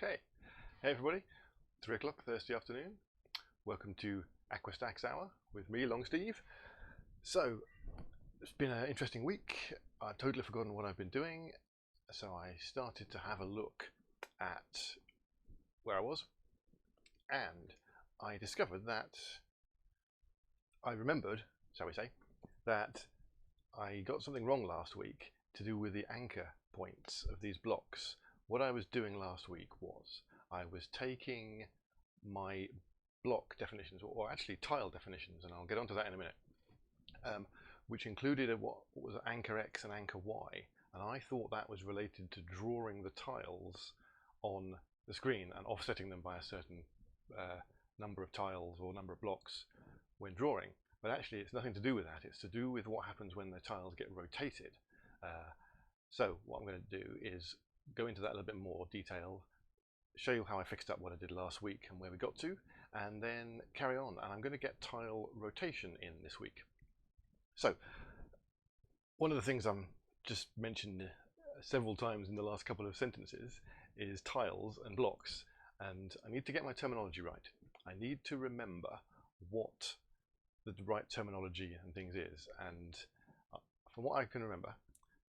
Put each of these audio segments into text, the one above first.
Okay, hey everybody, 3 o'clock Thursday afternoon. Welcome to AquaStax Hour with me, Long Steve. So, it's been an interesting week. I've totally forgotten what I've been doing, so I started to have a look at where I was, and I discovered that I remembered, shall we say, that I got something wrong last week to do with the anchor points of these blocks. What I was doing last week was I was taking my block definitions, or actually tile definitions, and I'll get onto that in a minute, which included what was anchor X and anchor Y, and I thought that was related to drawing the tiles on the screen and offsetting them by a certain number of tiles or number of blocks when drawing. But actually it's nothing to do with that, it's to do with what happens when the tiles get rotated. So what I'm going to do is go into that a little bit more detail, show you how I fixed up what I did last week and where we got to, and then carry on. And I'm going to get tile rotation in this week. So one of the things I'm just mentioned several times in the last couple of sentences is tiles and blocks, and I need to get my terminology right. I need to remember what the right terminology and things is, and from what I can remember,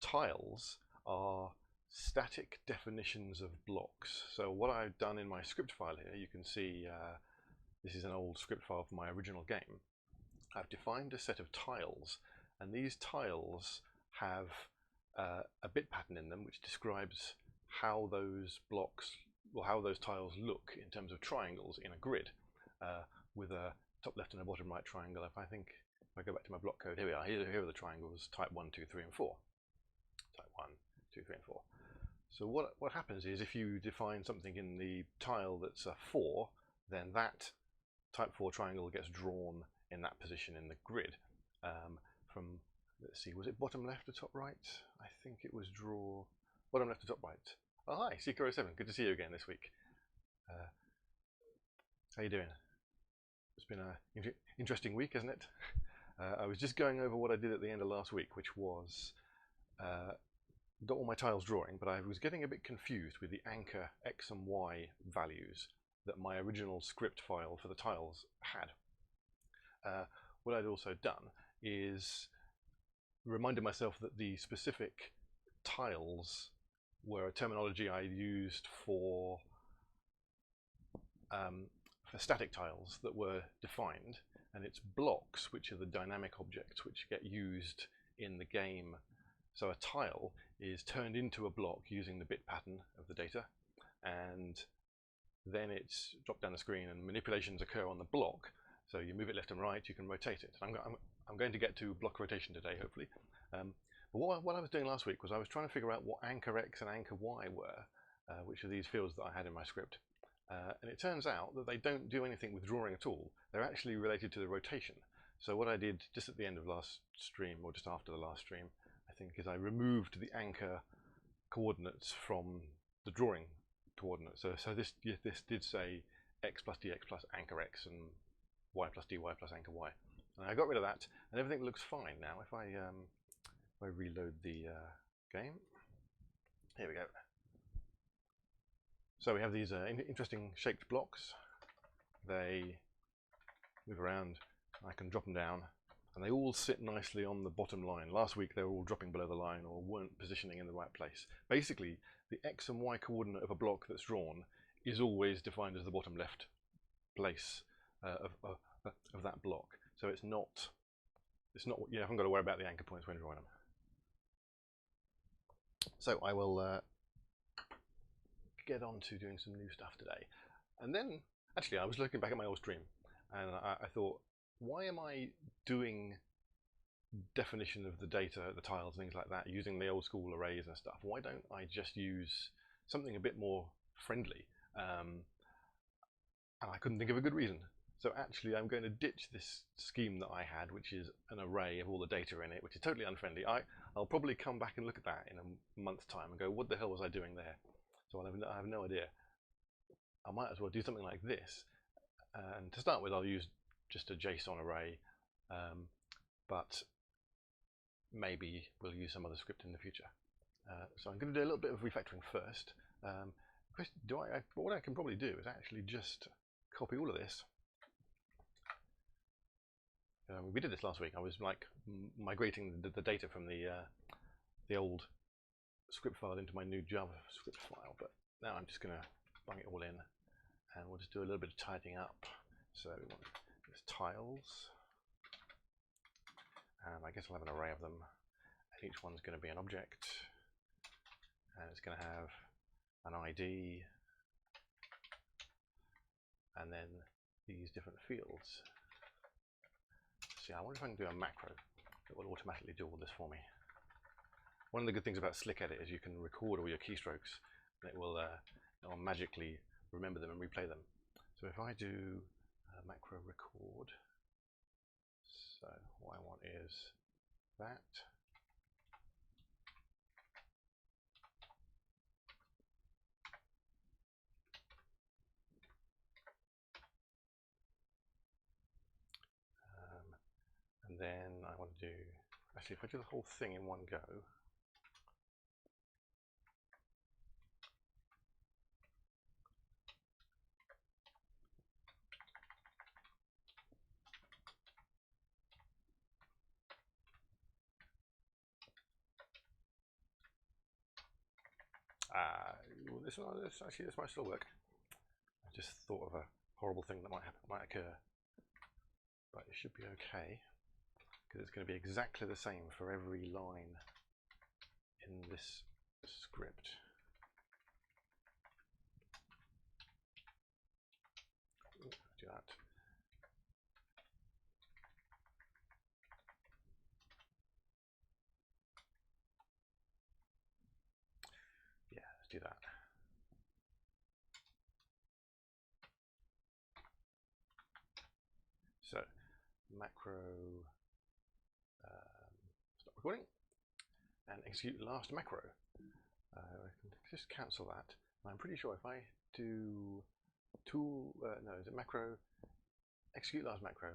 tiles are static definitions of blocks. So what I've done in my script file here, you can see this is an old script file from my original game. I've defined a set of tiles, and these tiles have a bit pattern in them which describes how those blocks, or how those tiles look in terms of triangles in a grid, with a top left and a bottom right triangle. If I go back to my block code, here we are, here are the triangles, type 1, 2, 3 and 4. Type 1, 2, 3 and 4. So what happens is, if you define something in the tile that's a 4, then that type 4 triangle gets drawn in that position in the grid. From, let's see, was it bottom left to top right? I think it was draw bottom left to top right. Oh, hi, Cocos2d-JS, good to see you again this week. How you doing? It's been an interesting week, isn't it? I was just going over what I did at the end of last week, which was got all my tiles drawing, but I was getting a bit confused with the anchor X and Y values that my original script file for the tiles had. What I'd also done is reminded myself that the specific tiles were a terminology I used for static tiles that were defined, and it's blocks, which are the dynamic objects which get used in the game. So a tile is turned into a block using the bit pattern of the data, and then it's dropped down the screen and manipulations occur on the block. So you move it left and right, you can rotate it. I'm going to get to block rotation today, hopefully. But what I was doing last week was I was trying to figure out what anchor X and anchor Y were, which are these fields that I had in my script. And it turns out that they don't do anything with drawing at all. They're actually related to the rotation. So what I did just at the end of last stream, or just after the last stream, I think, is I removed the anchor coordinates from the drawing coordinates. So this did say x plus dx plus anchor x and y plus dy plus anchor y. And I got rid of that, and everything looks fine now. If I reload the game, here we go. So we have these interesting shaped blocks. They move around. I can drop them down, and they all sit nicely on the bottom line. Last week they were all dropping below the line or weren't positioning in the right place. Basically, the x and y coordinate of a block that's drawn is always defined as the bottom left place of that block. So it's not, you haven't got to worry about the anchor points when drawing them. So I will get on to doing some new stuff today. And then, actually, I was looking back at my old stream, and I thought, why am I doing definition of the data, the tiles, things like that, using the old school arrays and stuff? Why don't I just use something a bit more friendly? And I couldn't think of a good reason. So actually, I'm going to ditch this scheme that I had, which is an array of all the data in it, which is totally unfriendly. I'll probably come back and look at that in a month's time and go, what the hell was I doing there? So I have no idea. I might as well do something like this. And to start with, I'll use just a JSON array, but maybe we'll use some other script in the future. So I'm going to do a little bit of refactoring first. what I can probably do is actually just copy all of this. We did this last week. I was like migrating the data from the old script file into my new JavaScript file, but now I'm just going to bung it all in, and we'll just do a little bit of tidying up. So we want this tiles, and I guess I'll have an array of them, and each one's going to be an object, and it's going to have an ID, and then these different fields. See, I wonder if I can do a macro that will automatically do all this for me. One of the good things about Slick Edit is you can record all your keystrokes, and it will magically remember them and replay them. So if I do macro record, so what I want is that. And then I want to do, actually if I do the whole thing in one go, well, this might still work. I just thought of a horrible thing that might occur, but it should be okay, because it's going to be exactly the same for every line in this script. Ooh, do that. Yeah, let's do that. So macro stop recording and execute last macro. I can just cancel that. I'm pretty sure if I do no, is it macro execute last macro,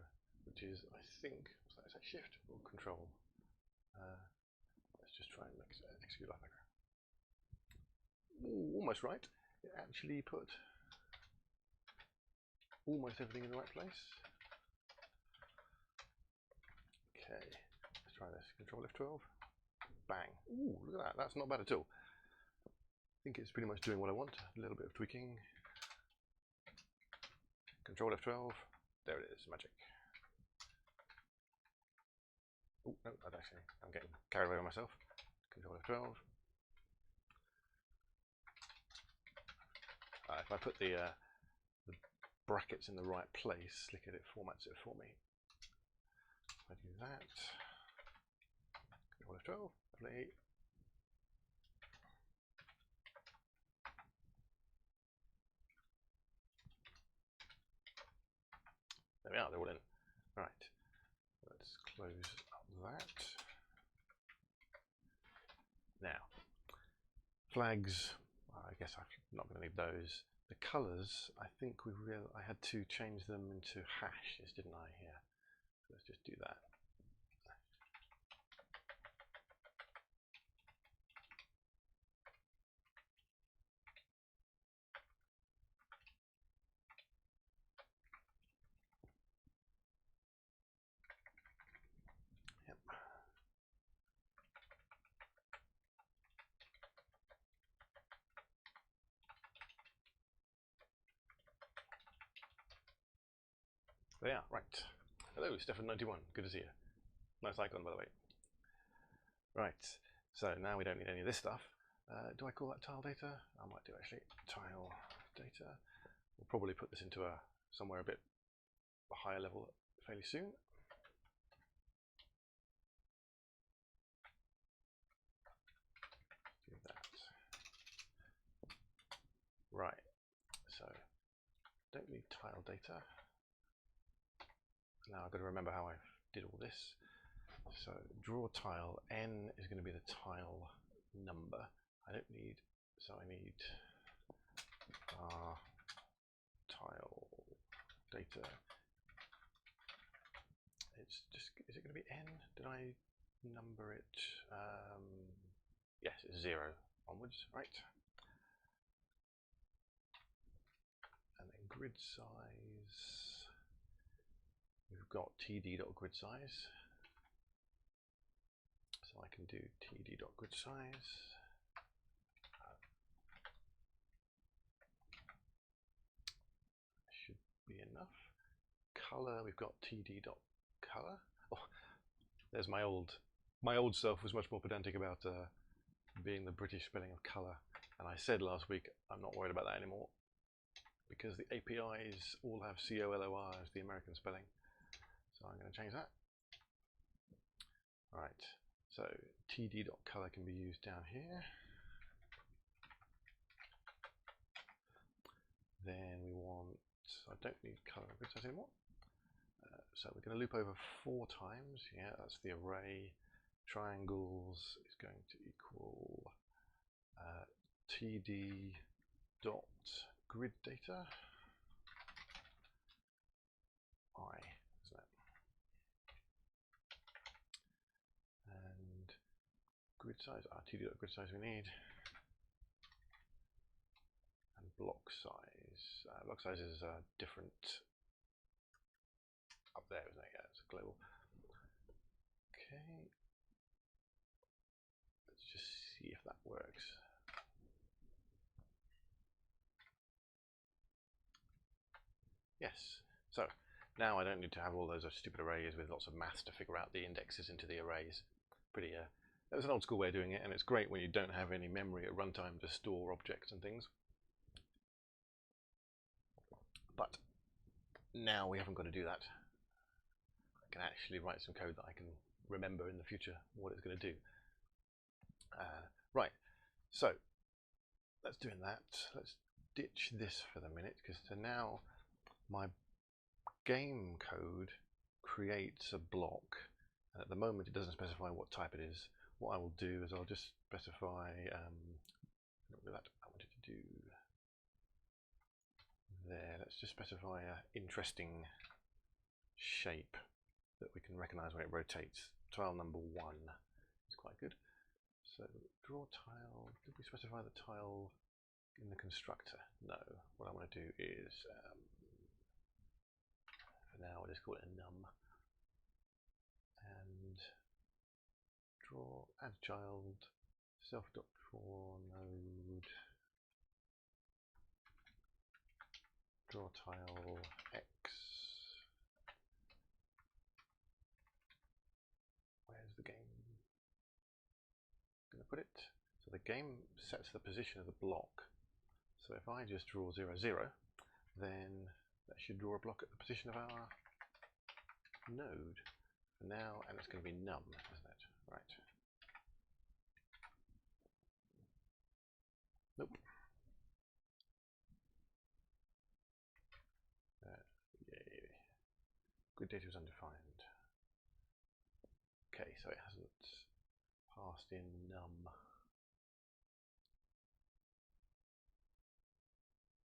which is, I think, is that shift or control? Let's just try and execute last macro. Ooh, almost right. It actually put almost everything in the right place. Okay, let's try this. Control F12. Bang. Ooh, look at that. That's not bad at all. I think it's pretty much doing what I want. A little bit of tweaking. Control F12. There it is. Magic. Oh, no, I'm getting carried away with myself. Control F12. If I put the brackets in the right place, Slick Edit formats it for me. If I do that, Control F12, lovely. There we are, they're all in. Right, let's close up that. Now, flags, I guess I'm not going to need those. The colours, I think I had to change them into hashes, didn't I, here? So let's just do that. Yep. There we are, right. Hello, Stefan91, good to see you. Nice icon, by the way. Right, so now we don't need any of this stuff. Do I call that tile data? I might do actually. Tile data. We'll probably put this into somewhere a bit higher level fairly soon. Do that. Right, so don't need tile data. Now I've got to remember how I did all this. So draw tile, n is going to be the tile number. I don't need, so I need tile data. It's just, is it going to be n? Did I number it? Yes, it's 0 onwards, right? grid size. We've got td.gridsize. So I can do td.gridsize. Should be enough. Color, we've got td.color. Oh, there's my old self was much more pedantic about being the British spelling of color. And I said last week, I'm not worried about that anymore because the APIs all have COLOR as the American spelling. So I'm going to change that. Right, so td.color can be used down here. Then we want, I don't need color grid size anymore. So we're going to loop over 4 times. Yeah, that's the array. Triangles is going to equal td dot grid data I, isn't it? And grid size, td dot grid size we need, and block size. Block size is different up there, isn't it? Yeah, it's a global. Okay. Let's just see if that works. Yes. So now I don't need to have all those stupid arrays with lots of maths to figure out the indexes into the arrays. Pretty. That was an old school way of doing it, and it's great when you don't have any memory at runtime to store objects and things. But now we haven't got to do that. I can actually write some code that I can remember in the future what it's going to do. Right, so let's do that. Let's ditch this for the minute, because so now my game code creates a block, and at the moment it doesn't specify what type it is. What I will do is I'll just specify not that I wanted to do there. Let's just specify an interesting shape that we can recognize when it rotates. Tile number 1 is quite good. So draw tile. Did we specify the tile in the constructor? No. What I want to do is for now we'll just call it a num, and draw add child self.draw node draw tile x. Where's the game going to put it? So the game sets the position of the block. So if I just draw 0, 0, then that should draw a block at the position of our node for now, and it's going to be num, isn't it? Right. Nope. Yay. Grid data is undefined. Okay, so it hasn't passed in num.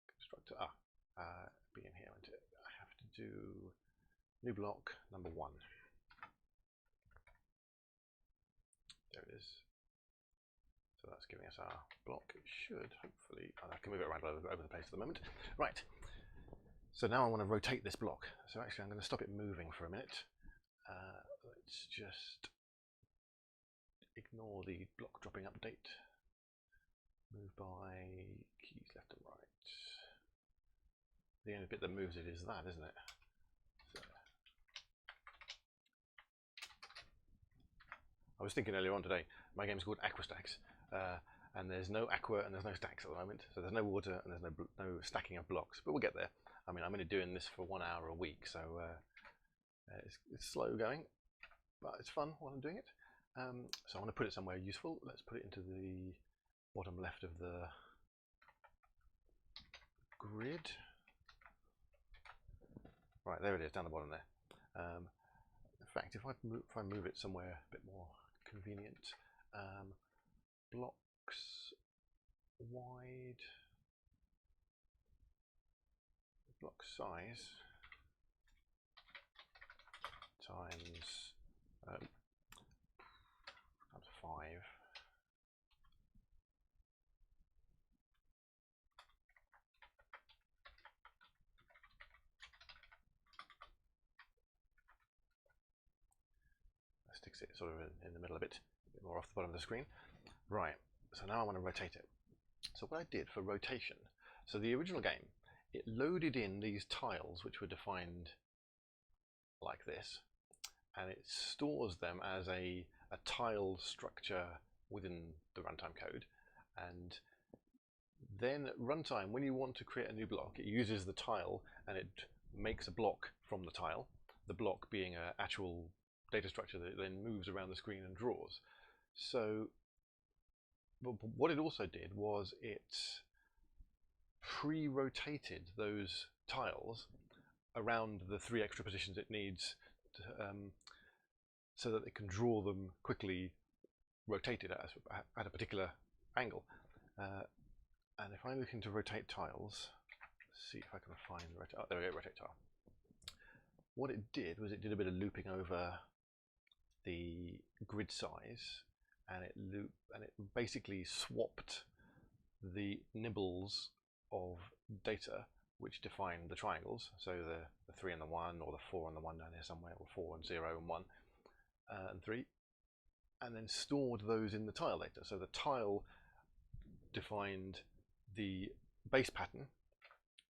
Constructor, be in here, and I have to do new block number 1. There it is. So that's giving us our block. It should hopefully, I can move it around over the place at the moment. Right. So now I want to rotate this block. So actually I'm going to stop it moving for a minute. Let's just ignore the block dropping update. Move by keys left and right. The only bit that moves it is that, isn't it? So, I was thinking earlier on today, my game's called AquaStax, and there's no aqua and there's no stacks at the moment. So there's no water and there's no stacking of blocks, but we'll get there. I mean, I'm only doing this for 1 hour a week, so it's slow going, but it's fun while I'm doing it. So I want to put it somewhere useful. Let's put it into the bottom left of the grid. Right, there it is, down the bottom there. In fact, if I move it somewhere a bit more convenient, blocks wide, block size times 5. sticks it sort of in the middle a bit more off the bottom of the screen. Right, so now I want to rotate it. So what I did for rotation, so the original game, it loaded in these tiles which were defined like this, and it stores them as a tile structure within the runtime code. And then at runtime, when you want to create a new block, it uses the tile and it makes a block from the tile, the block being an actual data structure that then moves around the screen and draws. So what it also did was it pre-rotated those tiles around the 3 extra positions it needs to, so that it can draw them quickly rotated at a particular angle. And if I'm looking to rotate tiles, let's see if I can find oh, there we go, rotate tile. What it did was it did a bit of looping over the grid size, and it basically swapped the nibbles of data which define the triangles, so the 3 and the 1, or the 4 and the 1 down here somewhere, or 4 and 0 and 1 and 3, and then stored those in the tile data. So the tile defined the base pattern,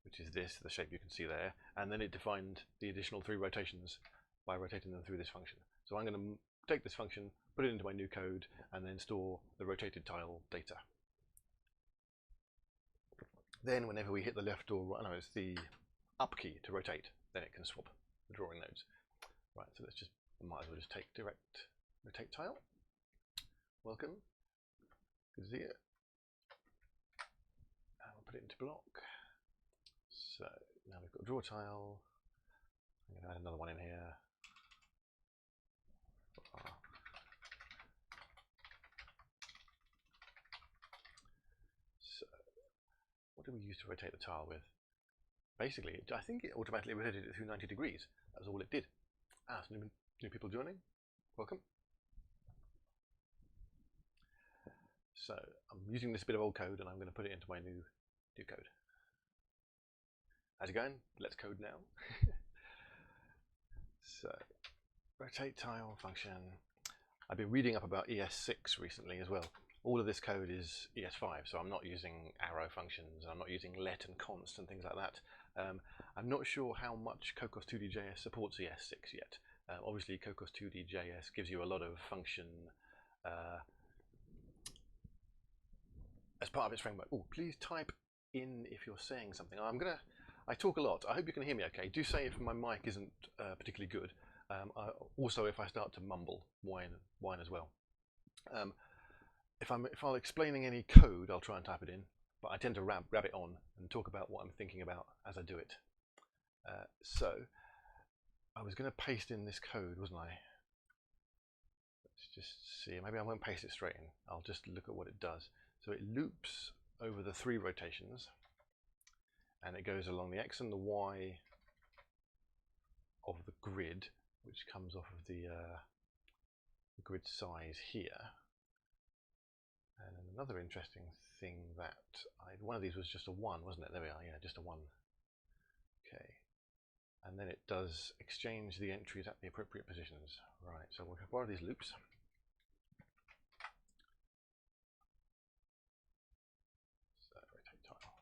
which is this, the shape you can see there, and then it defined the additional 3 rotations by rotating them through this function. So I'm going to take this function, put it into my new code, and then store the rotated tile data. Then whenever we hit the left or right, no, it's the up key to rotate, then it can swap the drawing nodes. Right, so let's just, might as well just take direct rotate tile. Welcome, good to see you. And we'll put it into block. So now we've got draw tile. I'm going to add another one in here. So what do we use to rotate the tile with? Basically, I think it automatically rotated it through 90 degrees. That was all it did. Ah, some new people joining. Welcome. So I'm using this bit of old code and I'm going to put it into my new code. How's it going? Let's code now. So rotate tile function. I've been reading up about ES6 recently as well. All of this code is ES5, so I'm not using arrow functions, I'm not using let and const and things like that. I'm not sure how much Cocos2d-JS supports ES6 yet. Obviously Cocos2d-JS gives you a lot of function as part of its framework. Oh, please type in if you're saying something. I talk a lot. I hope you can hear me okay. Do say if my mic isn't particularly good. Also, if I start to mumble, whine as well. If I'm explaining any code, I'll try and type it in, but I tend to rab it on and talk about what I'm thinking about as I do it. So I was going to paste in this code, wasn't I? Let's just see. Maybe I won't paste it straight in. I'll just look at what it does. So it loops over the 3 rotations, and it goes along the X and the Y of the grid, which comes off of the grid size here. And another interesting thing that one of these was just a 1, wasn't it? There we are, yeah, just a 1. Okay. And then it does exchange the entries at the appropriate positions. Right, so we'll have one of these loops. So rotate tile.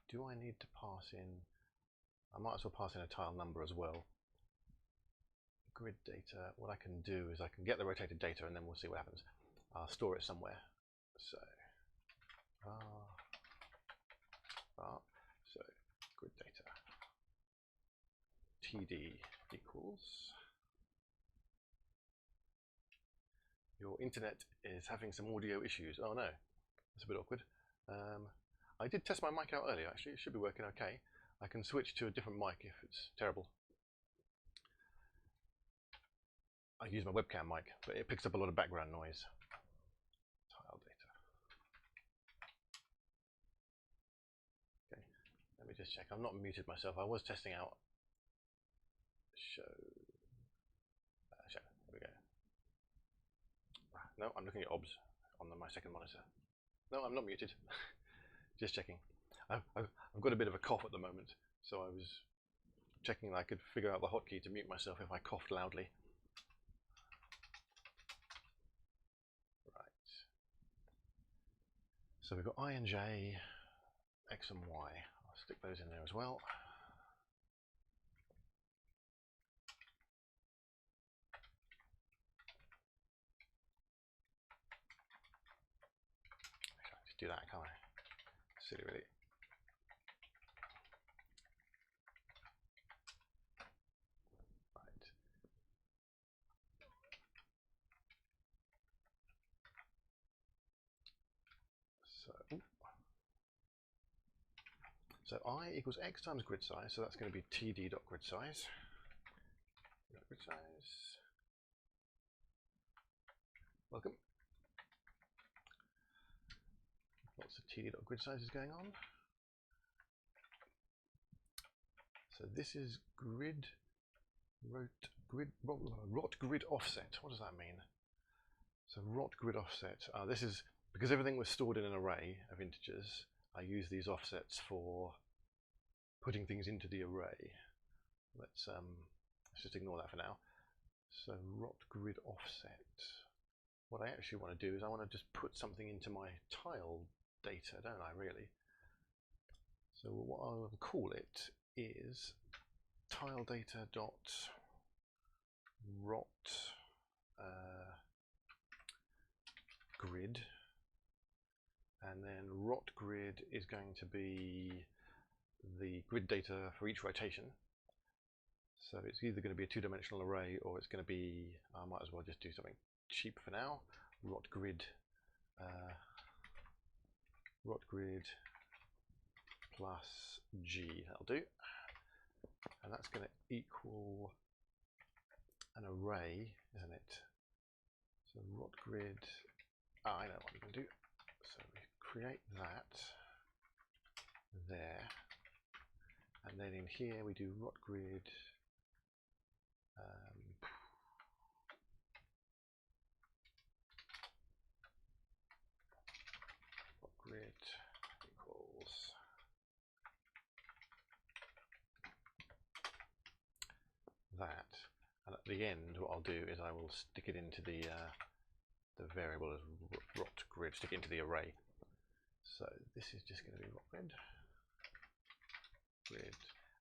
Do I need to pass in? I might as well pass in a tile number as well. Grid data, what I can do is I can get the rotated data and then we'll see what happens. I'll store it somewhere. So, so grid data td equals. Your internet is having some audio issues. Oh no, that's a bit awkward. I did test my mic out earlier. Actually, it should be working okay. I can switch to a different mic if it's terrible. I use my webcam mic, but it picks up a lot of background noise. Tile data. Okay, let me just check. I've not muted myself. I was testing out show. Show. There we go. No, I'm looking at OBS on my second monitor. No, I'm not muted. Just checking. I've got a bit of a cough at the moment, so I was checking that I could figure out the hotkey to mute myself if I coughed loudly. So we've got I and J, X and Y. I'll stick those in there as well. Actually, I just do that, can't I? Silly, really. So I equals X times grid size, so that's going to be td.gridSize. Grid size. Welcome. Lots of td.gridSize is going on. So this is rot grid offset. What does that mean? So rot grid offset. This is because everything was stored in an array of integers. I use these offsets for putting things into the array. Let's just ignore that for now. So rot grid offset. What I actually want to do is I want to just put something into my tile data, don't I, really? So what I will call it is tile data dot rot grid, and then rot grid is going to be the grid data for each rotation. So it's either going to be a two-dimensional array or it's going to be, I might as well just do something cheap for now, rot grid plus G, that'll do. And that's going to equal an array, isn't it? So rot grid, I know what we can do. So we create that there, and then in here we do rot grid equals that, and at the end what I'll do is I will stick it into the variable as rot grid, stick it into the array. So this is just going to be rot grid,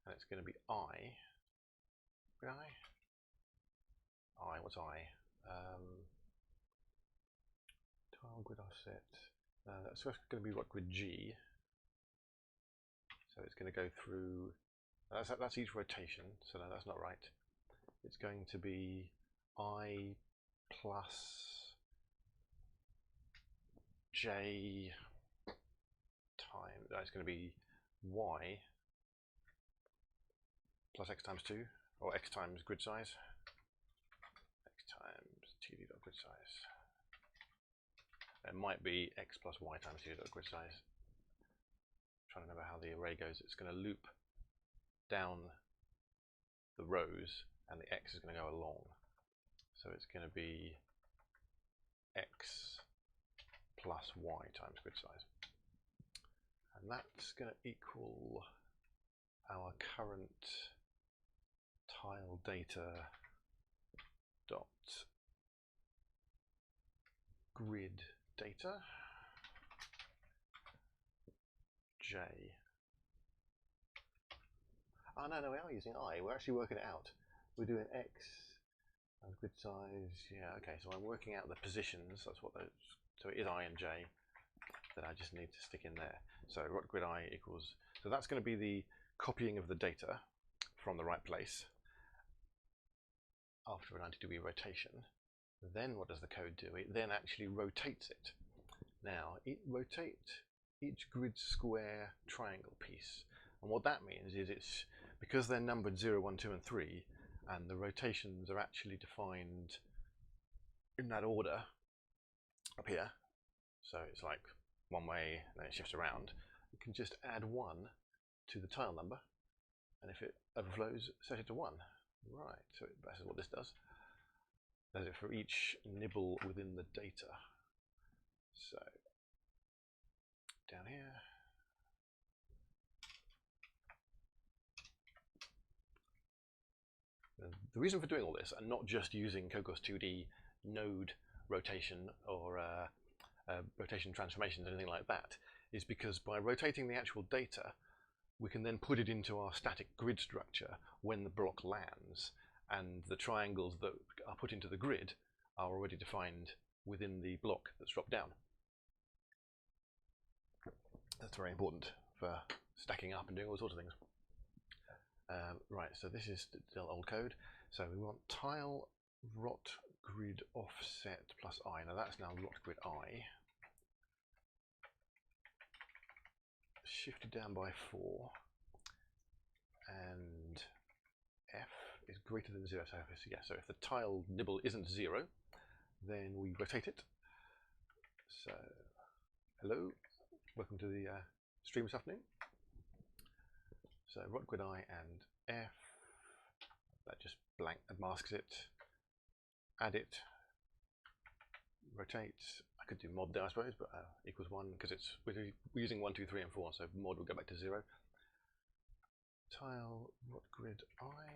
and it's going to be I. What's I? Tile grid offset. That's going to be rot grid G. So it's going to go through. That's each rotation. So no, that's not right. It's going to be I plus J times. It's going to be Y plus X times 2, or X times grid size. X times td.gridSize. It might be X plus Y times td.gridSize. Trying to remember how the array goes. It's going to loop down the rows, and the X is going to go along. So it's going to be X plus Y times grid size. And that's going to equal our current tile data dot grid data J. Oh no, we are using I. We're actually working it out. We're doing X and grid size. Yeah, okay. So I'm working out the positions. That's what those. So it is I and J that I just need to stick in there. So rot grid I equals. So that's going to be the copying of the data from the right place after a 90-degree rotation. Then what does the code do? It then actually rotates it. Now it rotates each grid square triangle piece, and what that means is it's because they're numbered 0, 1, 2 and 3, and the rotations are actually defined in that order up here, so it's like one way and then it shifts around. You can just add 1 to the tile number, and if it overflows, set it to 1. Right, so that's what this does. Does it for each nibble within the data. So down here, the reason for doing all this and not just using Cocos2d node rotation or rotation transformations, anything like that, is because by rotating the actual data, we can then put it into our static grid structure when the block lands, and the triangles that are put into the grid are already defined within the block that's dropped down. That's very important for stacking up and doing all sorts of things. Right, so this is still old code. So we want tile rot grid offset plus I. Now that's now rot grid I. Shifted down by 4. And F is greater than 0. So yeah, so if the tile nibble isn't 0, then we rotate it. So hello, welcome to the stream this afternoon. So rot grid I and F, that just blank masks it, add it, rotate. I could do mod there, I suppose, but equals 1 because it's we're using 1, 2, 3, and 4, so mod will go back to 0. Tile rot grid I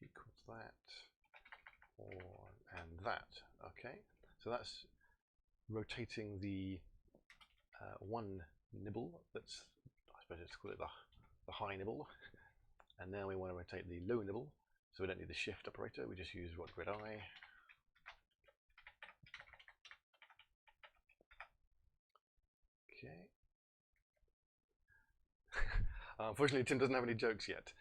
equals that, and that. Okay, so that's rotating the one nibble. That's, I suppose let's call it the high nibble. And now we want to rotate the low nibble, so we don't need the shift operator. We just use rot grid I. Okay. Unfortunately, Tim doesn't have any jokes yet.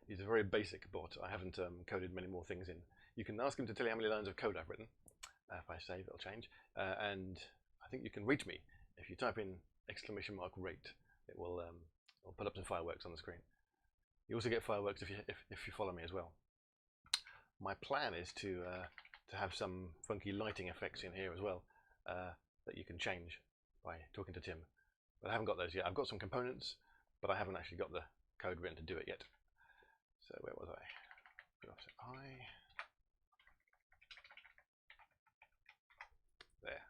He's a very basic bot. I haven't coded many more things in. You can ask him to tell you how many lines of code I've written. If I save, it'll change. And I think you can reach me. If you type in !rate, it will put up some fireworks on the screen. You also get fireworks if you follow me as well. My plan is to have some funky lighting effects in here as well that you can change by talking to Tim. But I haven't got those yet. I've got some components, but I haven't actually got the code written to do it yet. So where was I? Offset I. There.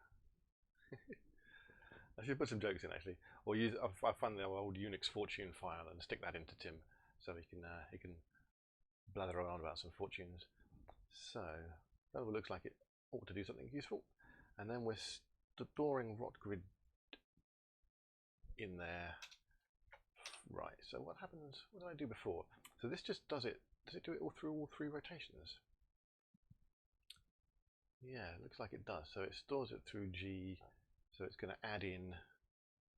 I should put some jokes in actually, or use. I found the old Unix fortune file and stick that into Tim, so he can blather around about some fortunes. So that looks like it ought to do something useful. And then we're storing rot grid in there. Right. So what happens? What did I do before? So this just does it. Does it do it all through all 3 rotations? Yeah, it looks like it does. So it stores it through G. So it's going to add in.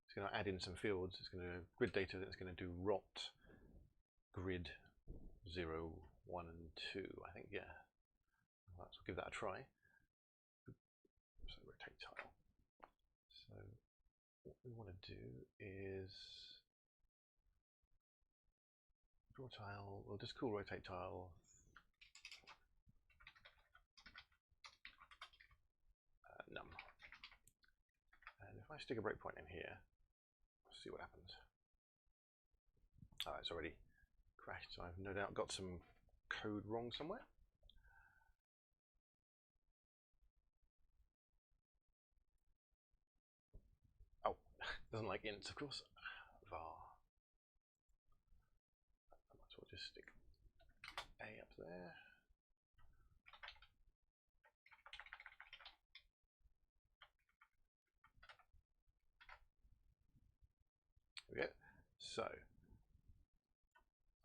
It's going to add in some fields. It's going to do grid data. Then it's going to do rot grid 0, 1, and 2. I think, yeah. Let's give that a try. So rotate tile. So what we want to do is draw tile. We'll just call rotate tile num. And if I stick a breakpoint in here, let's see what happens. Oh, it's already crashed, so I've no doubt got some code wrong somewhere. Oh, doesn't like ints, of course. Var. I might as well just stick A up there. Okay, so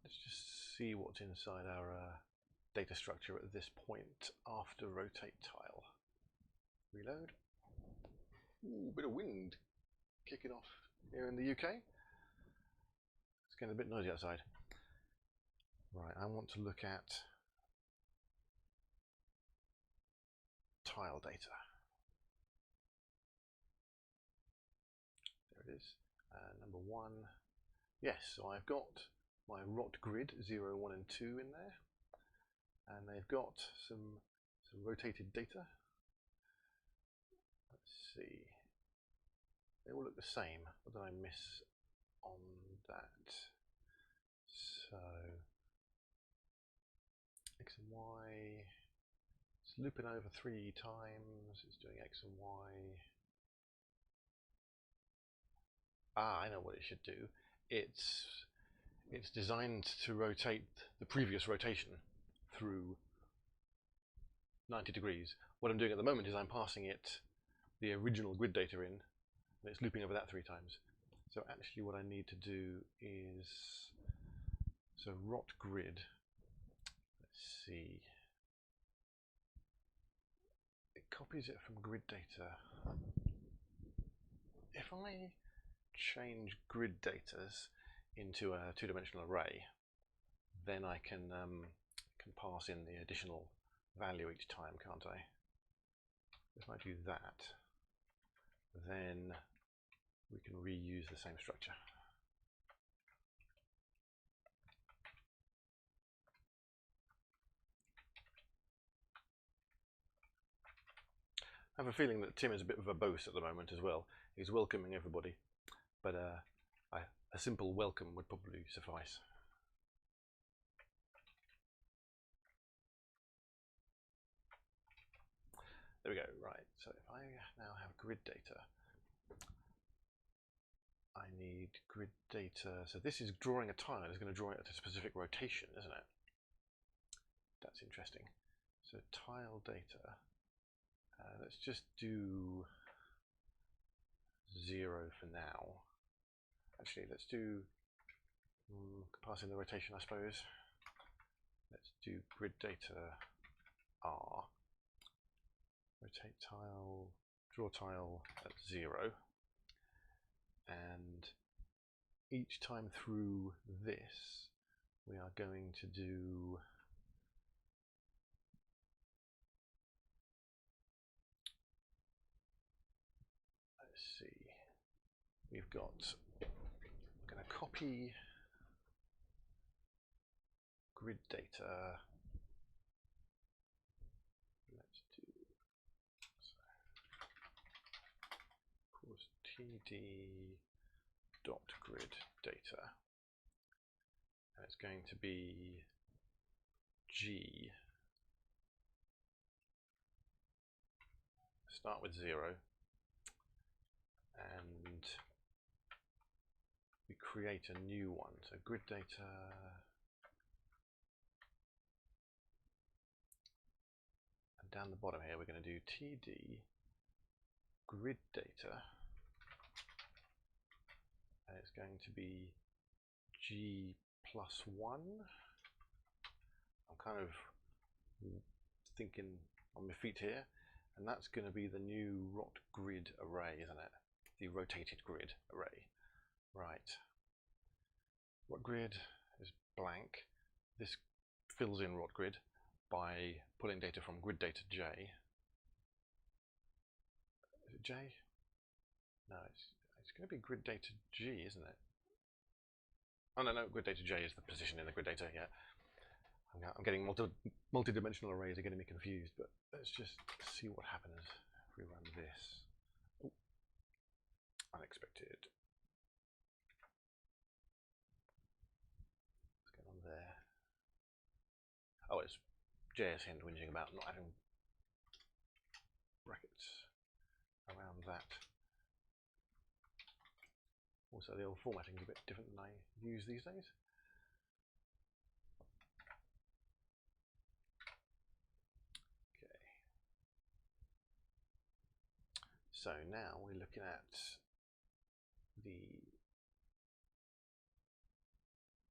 let's just see what's inside our data structure at this point after rotate tile. Reload. Ooh, bit of wind kicking off here in the UK. It's getting a bit noisy outside. Right, I want to look at tile data. There it is. Number 1. Yes, so I've got my rot grid 0, 1, and 2 in there, and they've got some rotated data. Let's see. They all look the same. What did I miss on that? So X and Y. It's looping over 3 times. It's doing X and Y. Ah, I know what it should do. It's designed to rotate the previous rotation through 90 degrees. What I'm doing at the moment is I'm passing it the original grid data in, and it's looping over that 3 times. So actually what I need to do is, so rot grid, let's see, it copies it from grid data. If I change grid datas into a 2-dimensional array, then I can pass in the additional value each time, can't I? If I do that, then we can reuse the same structure. I have a feeling that Tim is a bit of a boss at the moment as well. He's welcoming everybody, but a simple welcome would probably suffice. There we go, right, so if I now have grid data, I need grid data, so this is drawing a tile, it's going to draw it at a specific rotation, isn't it? That's interesting. So tile data, let's just do 0 for now. Actually, let's do, pass in the rotation, I suppose. Let's do grid data R. Rotate tile, draw tile at 0, and each time through this we are going to do let's see, we're going to copy grid data. Cocos2d-JS data, and it's going to be G, start with 0, and we create a new one, so grid data, and down the bottom here we're going to do TD grid data, and it's going to be G plus 1. I'm kind of thinking on my feet here, and that's going to be the new rot grid array, isn't it? The rotated grid array. Right. Rot grid is blank. This fills in rot grid by pulling data from grid data J. Is it J? No, it's going to be grid data G, isn't it? Oh no, grid data J is the position in the grid data. Yeah, I'm getting multi-dimensional arrays are getting me confused. But let's just see what happens if we run this. Oh, unexpected. What's going on there? Oh, it's JS Hind whinging about not having brackets around that. Also, the old formatting is a bit different than I use these days. Okay. So now we're looking at the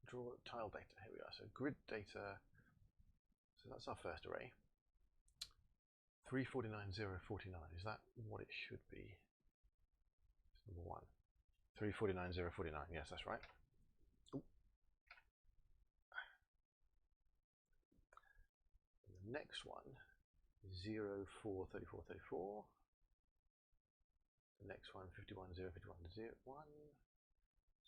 draw tile data. Here we are. So grid data. So that's our first array. 349,049. Is that what it should be? It's number 1. 349,049, yes, that's right. Ooh. The next one, 043434. The next one, 51,051,01.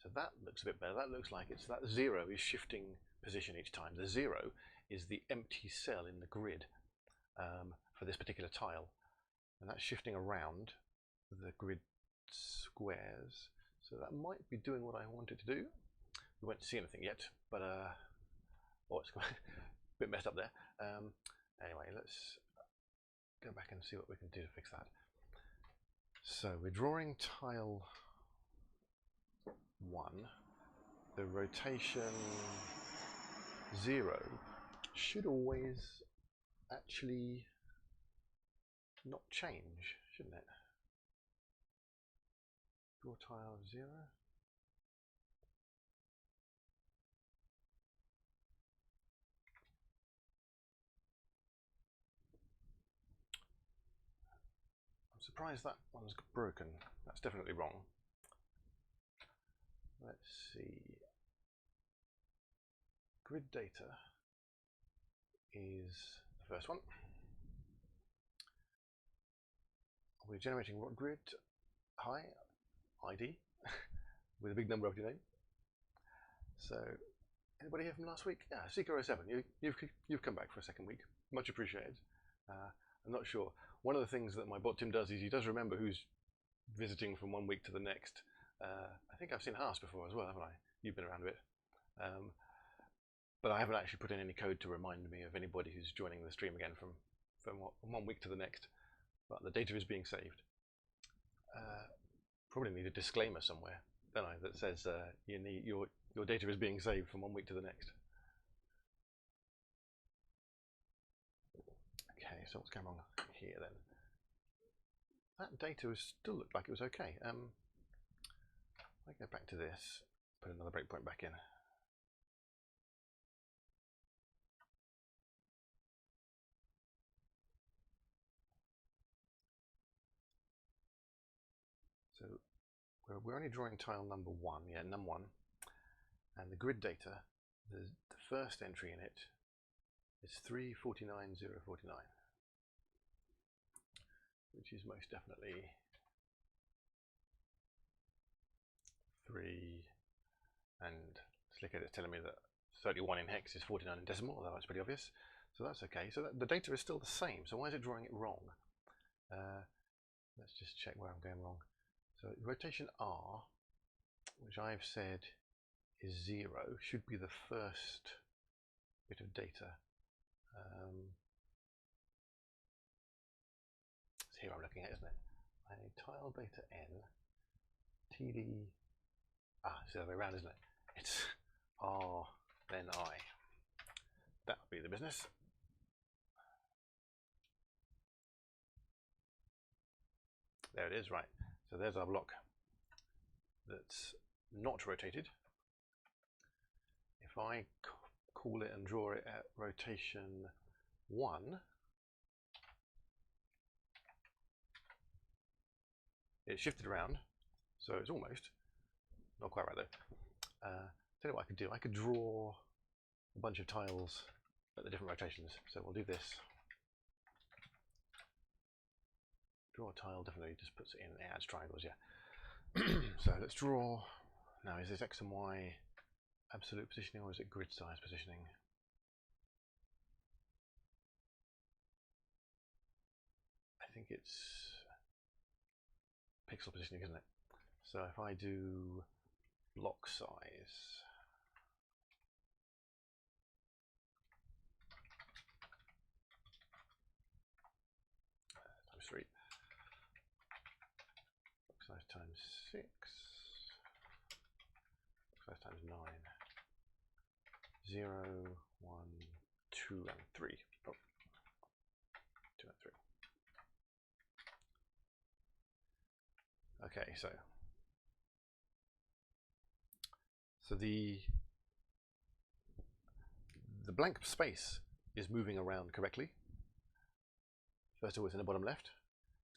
So that looks a bit better. That looks like it's that 0 is shifting position each time. The 0 is the empty cell in the grid for this particular tile, and that's shifting around the grid squares. So that might be doing what I wanted to do. We won't see anything yet, but oh, it's a bit messed up there. Anyway, let's go back and see what we can do to fix that. So we're drawing tile 1. The rotation 0 should always actually not change, shouldn't it? Draw tile of 0. I'm surprised that one's broken. That's definitely wrong. Let's see. Grid data is the first one. We're generating what grid? Hi, ID, with a big number after your name. So, anybody here from last week? Yeah, Seeker07, you've come back for a second week. Much appreciated. I'm not sure. One of the things that my bot Tim does is he does remember who's visiting from one week to the next. I think I've seen Haas before as well, haven't I? You've been around a bit. But I haven't actually put in any code to remind me of anybody who's joining the stream again from one week to the next. But the data is being saved. Probably need a disclaimer somewhere, don't I, that says your data is being saved from one week to the next. Okay, so what's going on here then? That data still looked like it was okay. I go back to this, put another breakpoint back in. So we're only drawing tile number 1, yeah, num1, and the grid data, the first entry in it is 349,049, which is most definitely 3, and Slickhead is telling me that 31 in hex is 49 in decimal, although that's pretty obvious, so that's okay. So the data is still the same, so why is it drawing it wrong? Let's just check where I'm going wrong. So rotation R, which I've said is 0, should be the first bit of data. It's here I'm looking at, isn't it? A tile beta N, TD, it's the other way around, isn't it? It's R, then I. That would be the business. There it is, right. So there's our block that's not rotated. If I call it and draw it at rotation 1, it's shifted around, so it's almost, not quite right though. Tell you what I could do, I could draw a bunch of tiles at the different rotations. So we'll do this. Draw a tile definitely just puts it in, it adds triangles, yeah. So let's draw, now is this X and Y absolute positioning or is it grid size positioning? I think it's pixel positioning, isn't it? So if I do block size, times 3, block size times 6, block size times 9, 0, 1, 2, and 3. Oh, 2 and 3. Okay, so the blank space is moving around correctly. First of all, it's in the bottom left,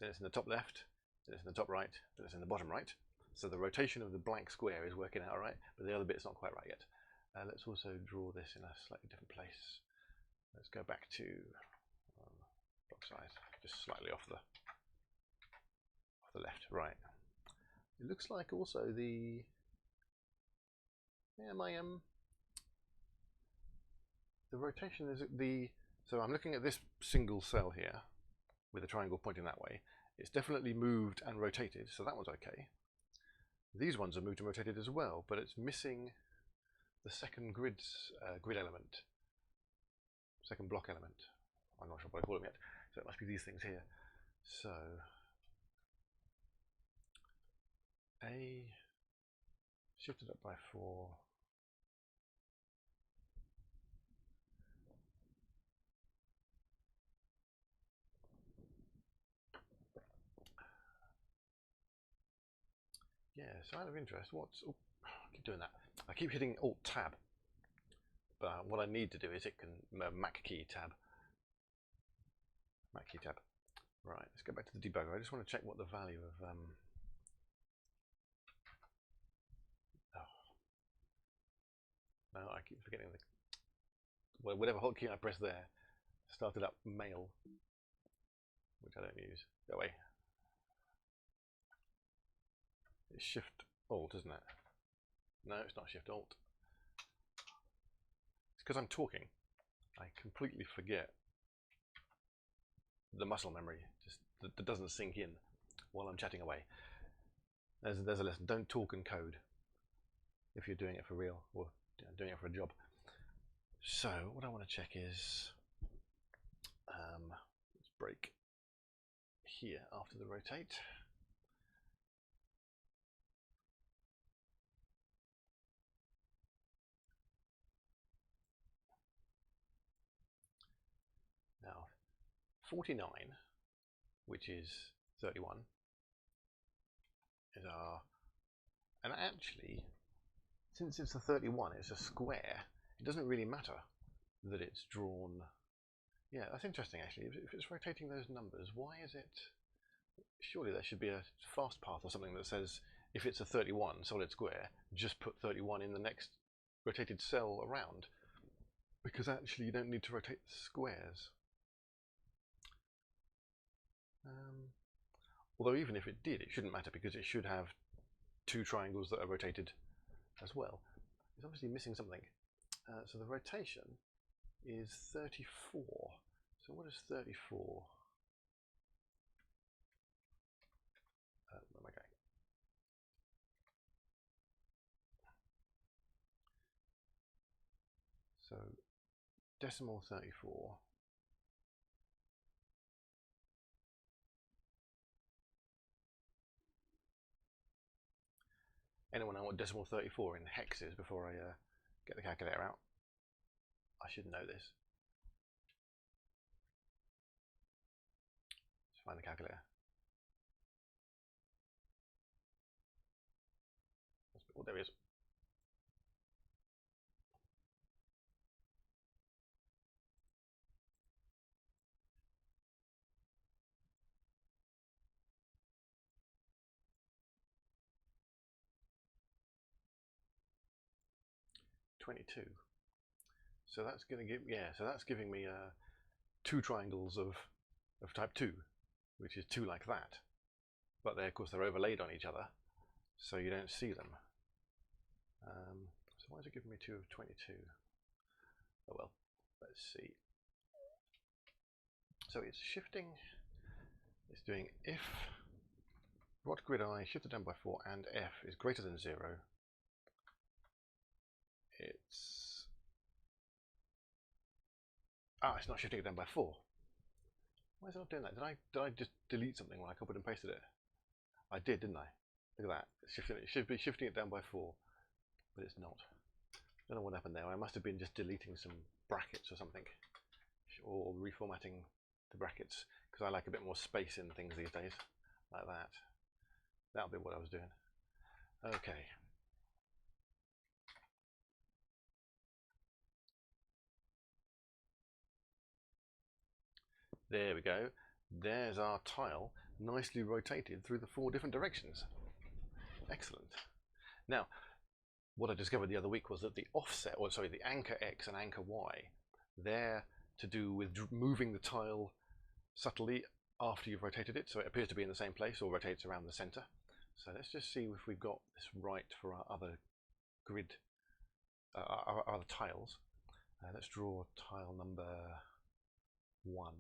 then it's in the top left, then it's in the top right, then it's in the bottom right. So the rotation of the blank square is working out right, but the other bit's not quite right yet. Let's also draw this in a slightly different place. Let's go back to block size, just slightly off the left, right. It looks like also the the rotation is so I'm looking at this single cell here with a triangle pointing that way. It's definitely moved and rotated, so that one's okay. These ones are moved and rotated as well, but it's missing the second grid element, second block element. I'm not sure what I call them yet, so it must be these things here. So A shifted up by 4. Yeah, so out of interest, what's... Oh, I keep doing that. I keep hitting Alt-Tab. But what I need to do is it can... Mac key tab. Mac key tab. Right, let's go back to the debugger. I just want to check what the value of... No, I keep forgetting the... Well, whatever hotkey I press there started up mail, which I don't use. Go away. It's Shift Alt, isn't it? No, it's not Shift Alt. It's because I'm talking. I completely forget the muscle memory. Just that doesn't sink in while I'm chatting away. There's a lesson. Don't talk and code if you're doing it for real or doing it for a job. So what I want to check is let's break here after the rotate. Now 49, which is 31, is our, and actually since it's a 31, it's a square, it doesn't really matter that it's drawn. Yeah, that's interesting actually. If it's rotating those numbers, why is it? Surely there should be a fast path or something that says if it's a 31 solid square, just put 31 in the next rotated cell around, because actually you don't need to rotate the squares. Although even if it did, it shouldn't matter because it should have two triangles that are rotated as well. It's obviously missing something. So the rotation is 34. So what is 34? Where am I going? So decimal 34. Anyone know what decimal 34 in hex is before I get the calculator out? I should know this. Let's find the calculator. Oh, there he is. $22. So that's going to give, yeah, so that's giving me two triangles of type 2, which is two like that. But they, of course, they're overlaid on each other, so you don't see them. So why is it giving me 2 of 22? Oh well, let's see. So it's shifting, it's doing if rod grid I shifted down by 4 and f is greater than 0, it's it's not shifting it down by 4. Why is it not doing that? Did I just delete something when I copied and pasted it? I did, didn't I? Look at that. It should be shifting it down by 4, but it's not. I don't know what happened there. I must have been just deleting some brackets or something, or reformatting the brackets, because I like a bit more space in things these days, like that. That'll be what I was doing. Okay. There we go. There's our tile, nicely rotated through the 4 different directions. Excellent. Now, what I discovered the other week was that the offset, or sorry, the anchor X and anchor Y, they're to do with moving the tile subtly after you've rotated it, so it appears to be in the same place or rotates around the center. So let's just see if we've got this right for our other grid, our other tiles. Let's draw tile number 1.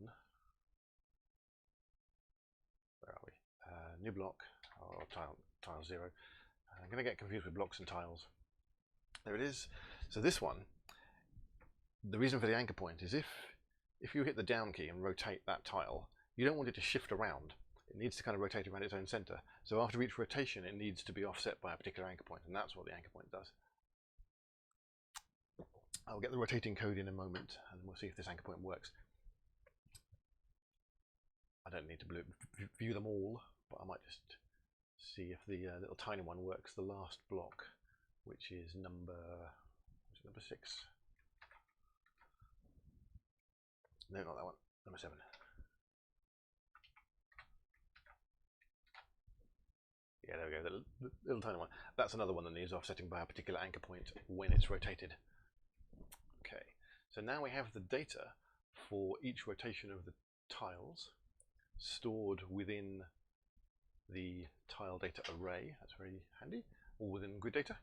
Where are we? New block, or tile 0. I'm going to get confused with blocks and tiles. There it is. So this one, the reason for the anchor point is if you hit the down key and rotate that tile, you don't want it to shift around. It needs to kind of rotate around its own center. So after each rotation, it needs to be offset by a particular anchor point, and that's what the anchor point does. I'll get the rotating code in a moment, and we'll see if this anchor point works. I don't need to view them all, but I might just see if the little tiny one works. The last block, which is number 6. No, not that one. Number 7. Yeah, there we go. The little tiny one. That's another one that needs offsetting by a particular anchor point when it's rotated. Okay, so now we have the data for each rotation of the tiles stored within the tile data array. That's very handy, or within grid data.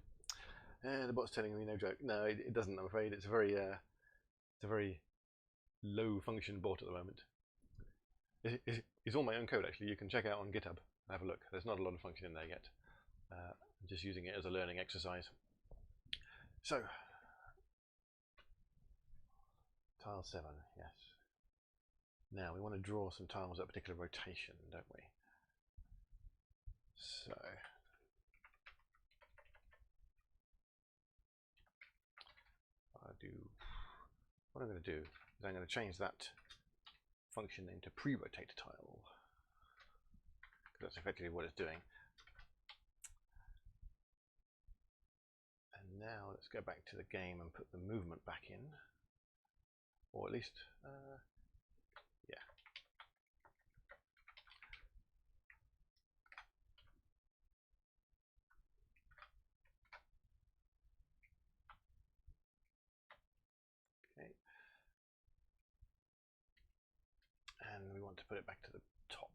And the bot's telling me no joke. No, it doesn't, I'm afraid. It's a very low function bot at the moment. It's all my own code, actually. You can check out on GitHub, have a look. There's not a lot of function in there yet. I'm just using it as a learning exercise. So, tile 7, yes. Now we want to draw some tiles at a particular rotation, don't we? So, what I'm going to do is I'm going to change that function name to pre-rotate tile, because that's effectively what it's doing. And now let's go back to the game and put the movement back in, or at least, yeah. Okay. And we want to put it back to the top.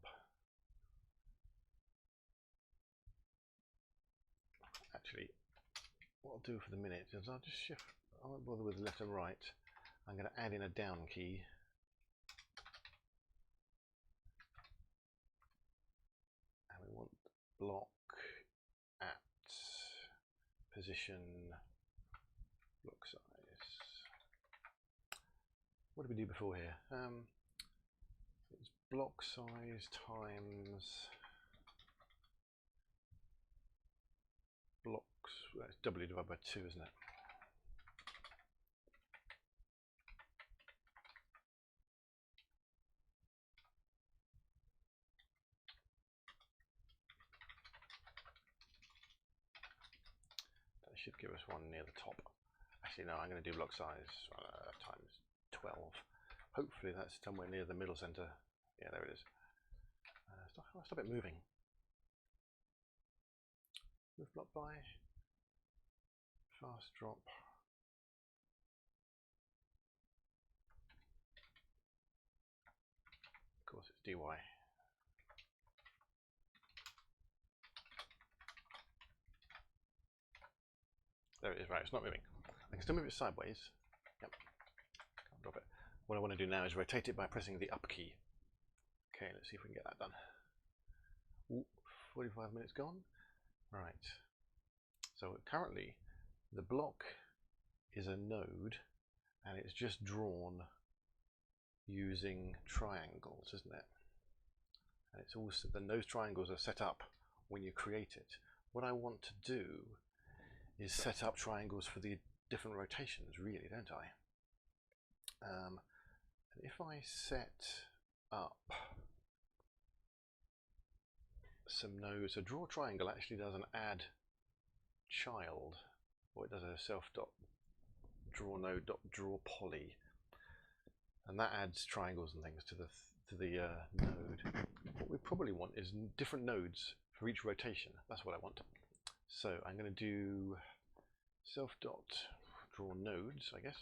Actually, what I'll do for the minute is I'll just shift, I won't bother with left and right. I'm going to add in a down key. And we want block at position block size. What did we do before here? It's block size times blocks, well, it's W divided by 2, isn't it? That should give us one near the top. Actually, no, I'm going to do block size times 12. Hopefully that's somewhere near the middle center. Yeah, there it is. Stop it moving. Move block by. Fast drop. Of course, it's dy. There it is, right, it's not moving. I can still move it sideways. Yep, can't drop it. What I want to do now is rotate it by pressing the up key. Okay, let's see if we can get that done. Ooh, 45 minutes gone. Right, so currently the block is a node and it's just drawn using triangles, isn't it? And it's also, then those triangles are set up when you create it. What I want to do is set up triangles for the different rotations, really, don't I? And if I set up some nodes, a draw triangle actually does an add child, or it does a self.draw node.draw poly, and that adds triangles and things to the node. What we probably want is different nodes for each rotation. That's what I want. So I'm going to do self.draw nodes, I guess.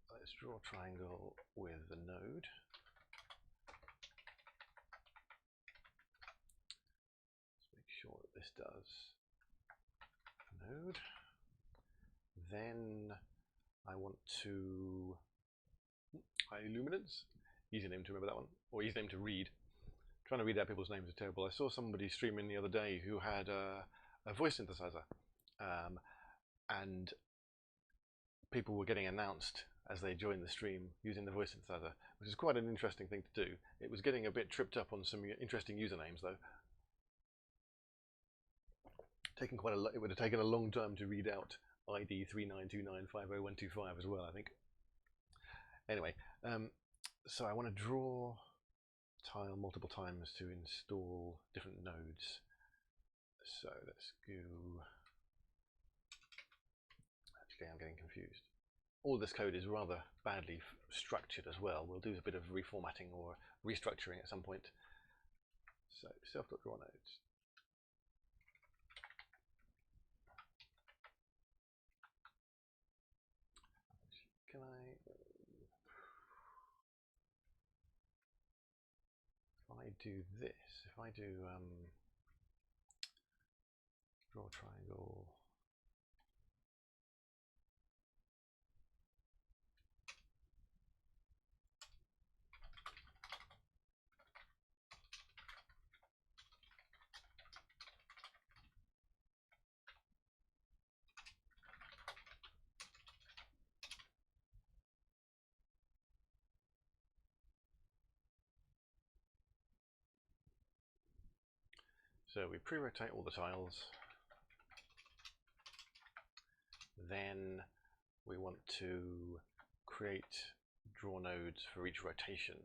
Let's draw a triangle with the node. Let's make sure that this does node. Then I want to illuminance. Easy name to remember that one, or easy name to read. Trying to read out people's names is terrible. I saw somebody streaming the other day who had a voice synthesizer, and people were getting announced as they joined the stream using the voice synthesizer, which is quite an interesting thing to do. It was getting a bit tripped up on some interesting usernames though. Taking quite a lot. It would have taken a long time to read out ID 3929502125 as well, I think. Anyway, so I want to draw tile multiple times to install different nodes. So let's go. Actually, I'm getting confused. All this code is rather badly structured as well. We'll do a bit of reformatting or restructuring at some point. So self.draw nodes. Can if I do this, if I do draw triangle, so we pre-rotate all the tiles, then we want to create draw nodes for each rotation.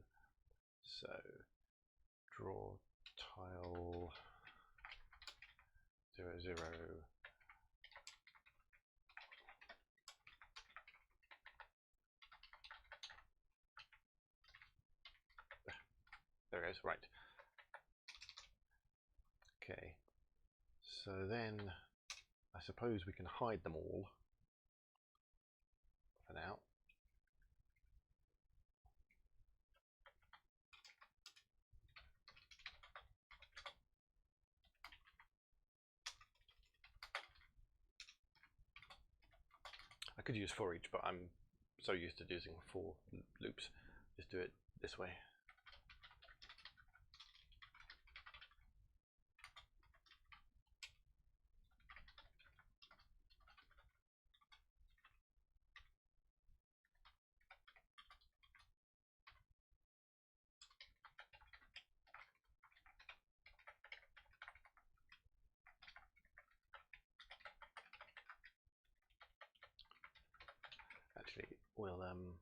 So draw tile 0, 0. There it goes, right. Okay, so then I suppose we can hide them all for now. I could use for each, but I'm so used to using for loops. Just do it this way. Actually, we'll and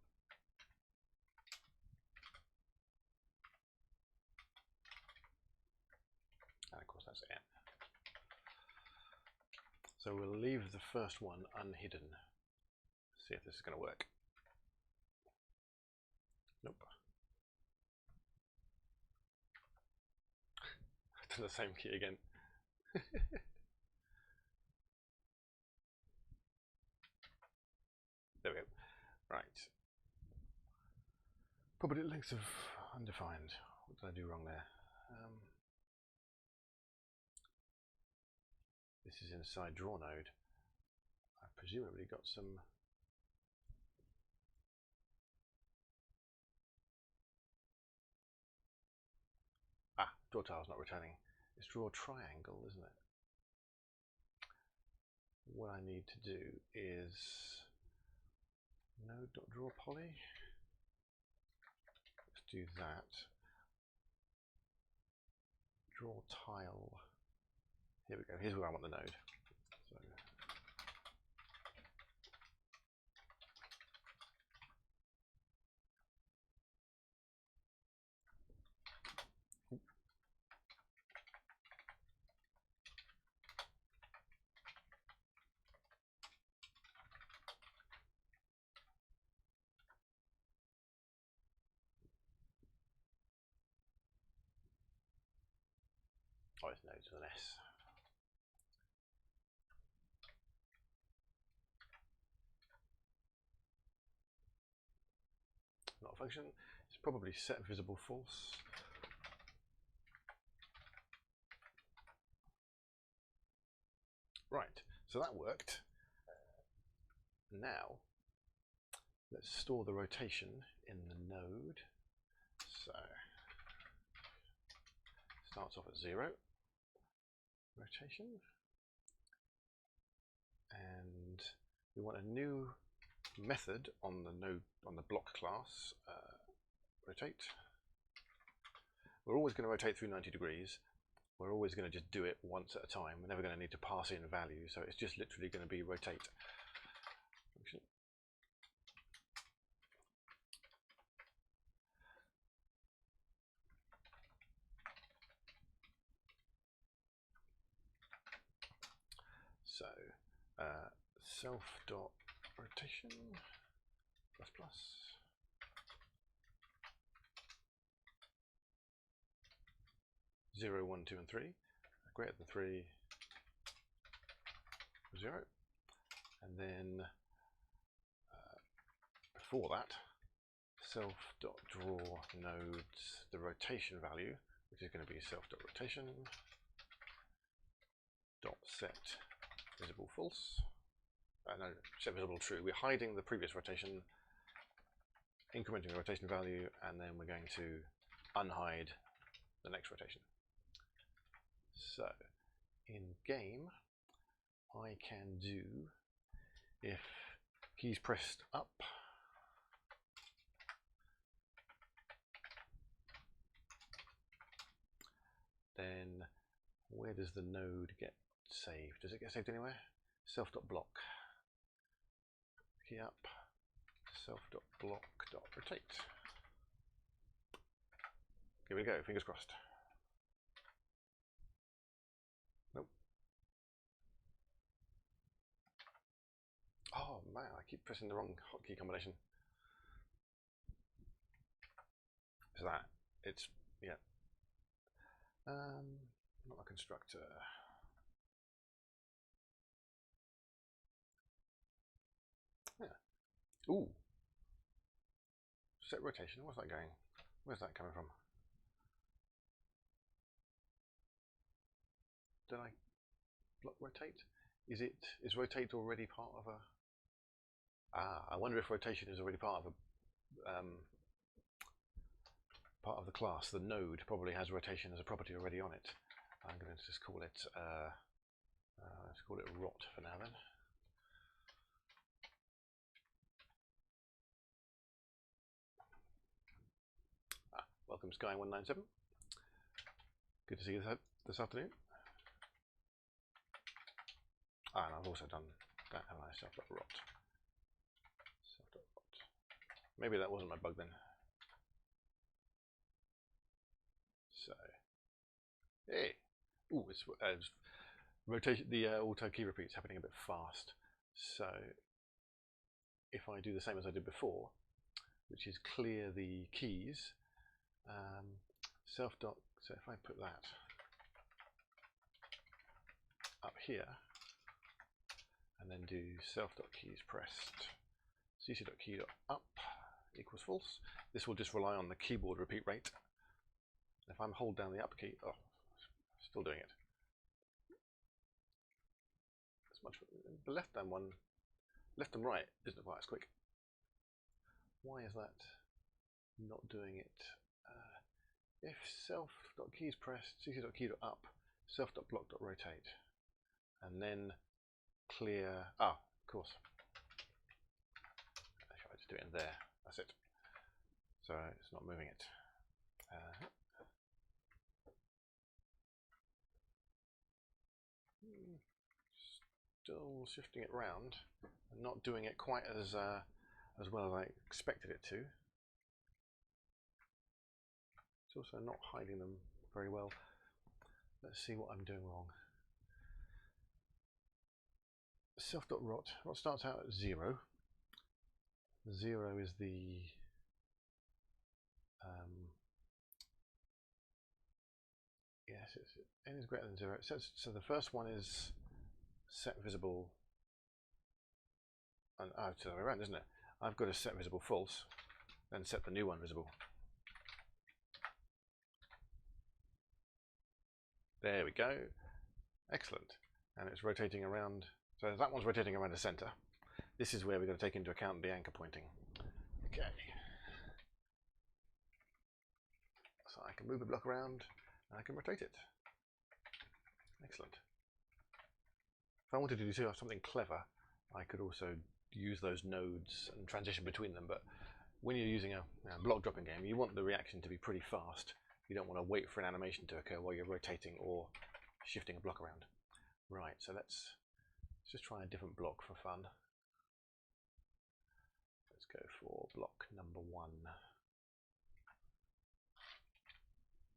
of course that's N. So we'll leave the first one unhidden. See if this is going to work. Nope. I've done the same key again. There we go. Right. Property lengths of undefined. What did I do wrong there? This is inside draw node. I've presumably got some. Draw tile's not returning. It's draw triangle, isn't it? What I need to do is node.draw poly. Let's do that. Draw tile. Here we go. Here's where I want the node. So oh, it's nodes with an S. Not a function. It's probably set visible false. Right, so that worked. Now let's store the rotation in the node. So starts off at 0 rotation, and we want a new method on the node, on the block class, rotate. We're always going to rotate through 90 degrees. We're always going to just do it once at a time. We're never going to need to pass in value, so it's just literally going to be rotate function. self.rotation plus plus 0, 1, 2, and 3, greater than 3, 0, and then before that, self.draw nodes the rotation value, which is going to be self.rotation dot set visible false. No, set visible true. We're hiding the previous rotation, incrementing the rotation value, and then we're going to unhide the next rotation. So in game, I can do, if keys pressed up, then where does the node get saved? Does it get saved anywhere? Self.block. Key up, self.block.rotate. Here we go, fingers crossed. Nope. Oh man, I keep pressing the wrong hotkey combination. Is that? It's, yeah. Not a constructor. Yeah. Ooh. Set rotation. What's that going? Where's that coming from? Did I block rotate? Is rotate already part of a? I wonder if rotation is already part of a part of the class. The node probably has rotation as a property already on it. I'm going to just call it let's call it rot for now then. Welcome Sky197. Good to see you this afternoon. And I've also done that, haven't I? Self.rot. Maybe that wasn't my bug then. So, hey, ooh, it's rotation. The auto key repeat's happening a bit fast. So, if I do the same as I did before, which is clear the keys, so if I put that up here, and then do self.keys pressed cc.key.up equals false, this will just rely on the keyboard repeat rate. If I'm hold down the up key, oh, still doing it. It's much the left and right isn't quite as quick. Why is that not doing it? If self.keys pressed cc.key.up self.block.rotate, and then clear, of course, if I just do it in there, that's it. So it's not moving it. Still shifting it round and not doing it quite as well as I expected it to. It's also not hiding them very well. Let's see what I'm doing wrong. Self.rot. Rot starts out at 0. 0 is the yes, n is greater than 0. So the first one is set visible, and it's the other way around, isn't it? I've got to set visible false, then set the new one visible. There we go. Excellent. And it's rotating around. So that one's rotating around the center. This is where we've got to take into account the anchor pointing. Okay. So I can move the block around and I can rotate it. Excellent. If I wanted to do something clever, I could also use those nodes and transition between them. But when you're using a block dropping game, you want the reaction to be pretty fast. You don't want to wait for an animation to occur while you're rotating or shifting a block around. Right, so let's just try a different block for fun. Let's go for block number 1.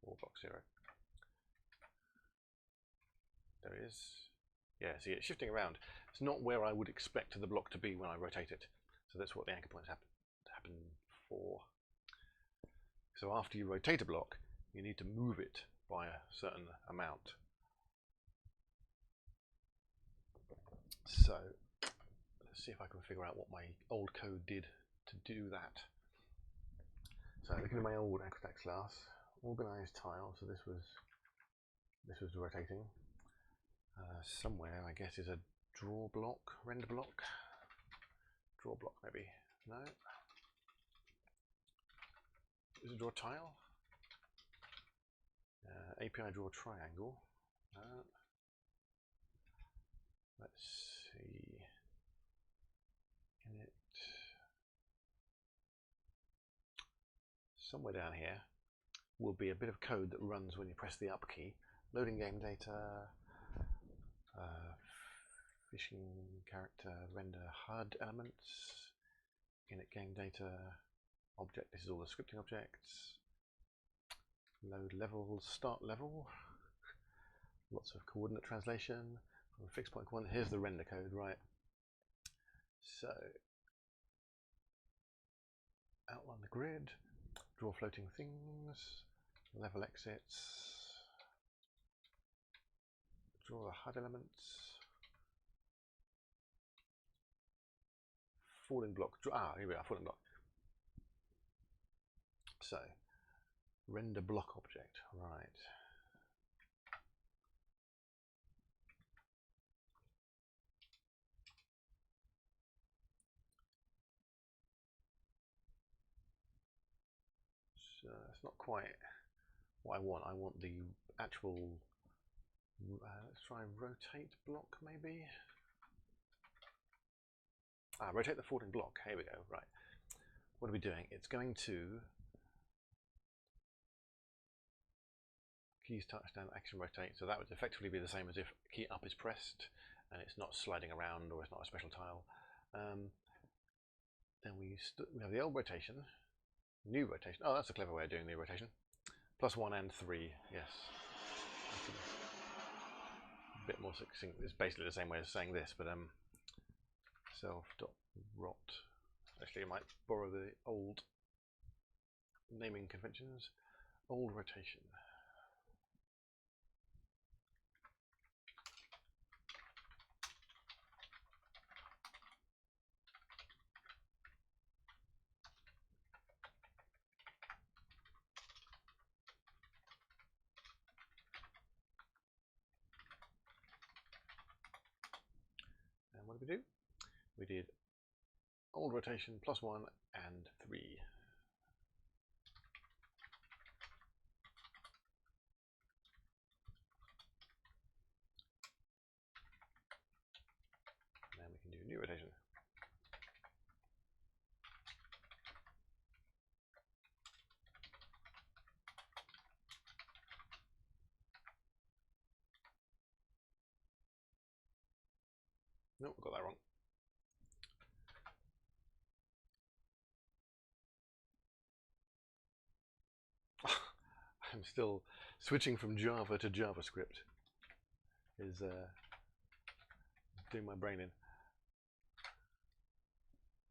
Or block 0. There it is. Yeah, see, it's shifting around. It's not where I would expect the block to be when I rotate it. So that's what the anchor points happen for. So after you rotate a block, you need to move it by a certain amount. So let's see if I can figure out what my old code did to do that. So looking at my old AquaStax class, organized tile. So this was rotating. Somewhere, I guess, is a draw block, render block, draw block maybe. No. Is it draw tile? API draw triangle. Let's see. In it, somewhere down here will be a bit of code that runs when you press the up key. Loading game data, fishing character, render HUD elements, init game data, object. This is all the scripting objects. Load levels, start level. Lots of coordinate translation from fixed point one. Here's the render code, right? So outline the grid, draw floating things, level exits, draw the HUD elements, falling block. Here we are, falling block. So render block object, right? So it's not quite what I want. I want the actual. Let's try rotate block maybe. Rotate the falling block. Here we go. Right. What are we doing? It's going to keys touch down, action rotate. So that would effectively be the same as if key up is pressed and it's not sliding around or it's not a special tile. Then we have the old rotation, new rotation. Oh, that's a clever way of doing new rotation. +1 and 3. Yes. A bit more succinct. It's basically the same way as saying this, but self.rot. Actually, I might borrow the old naming conventions. Old rotation. And what did we do? We did old rotation +1 and 3. And then we can do new rotation. Nope, got that wrong. I'm still switching from Java to JavaScript. Is doing my brain in.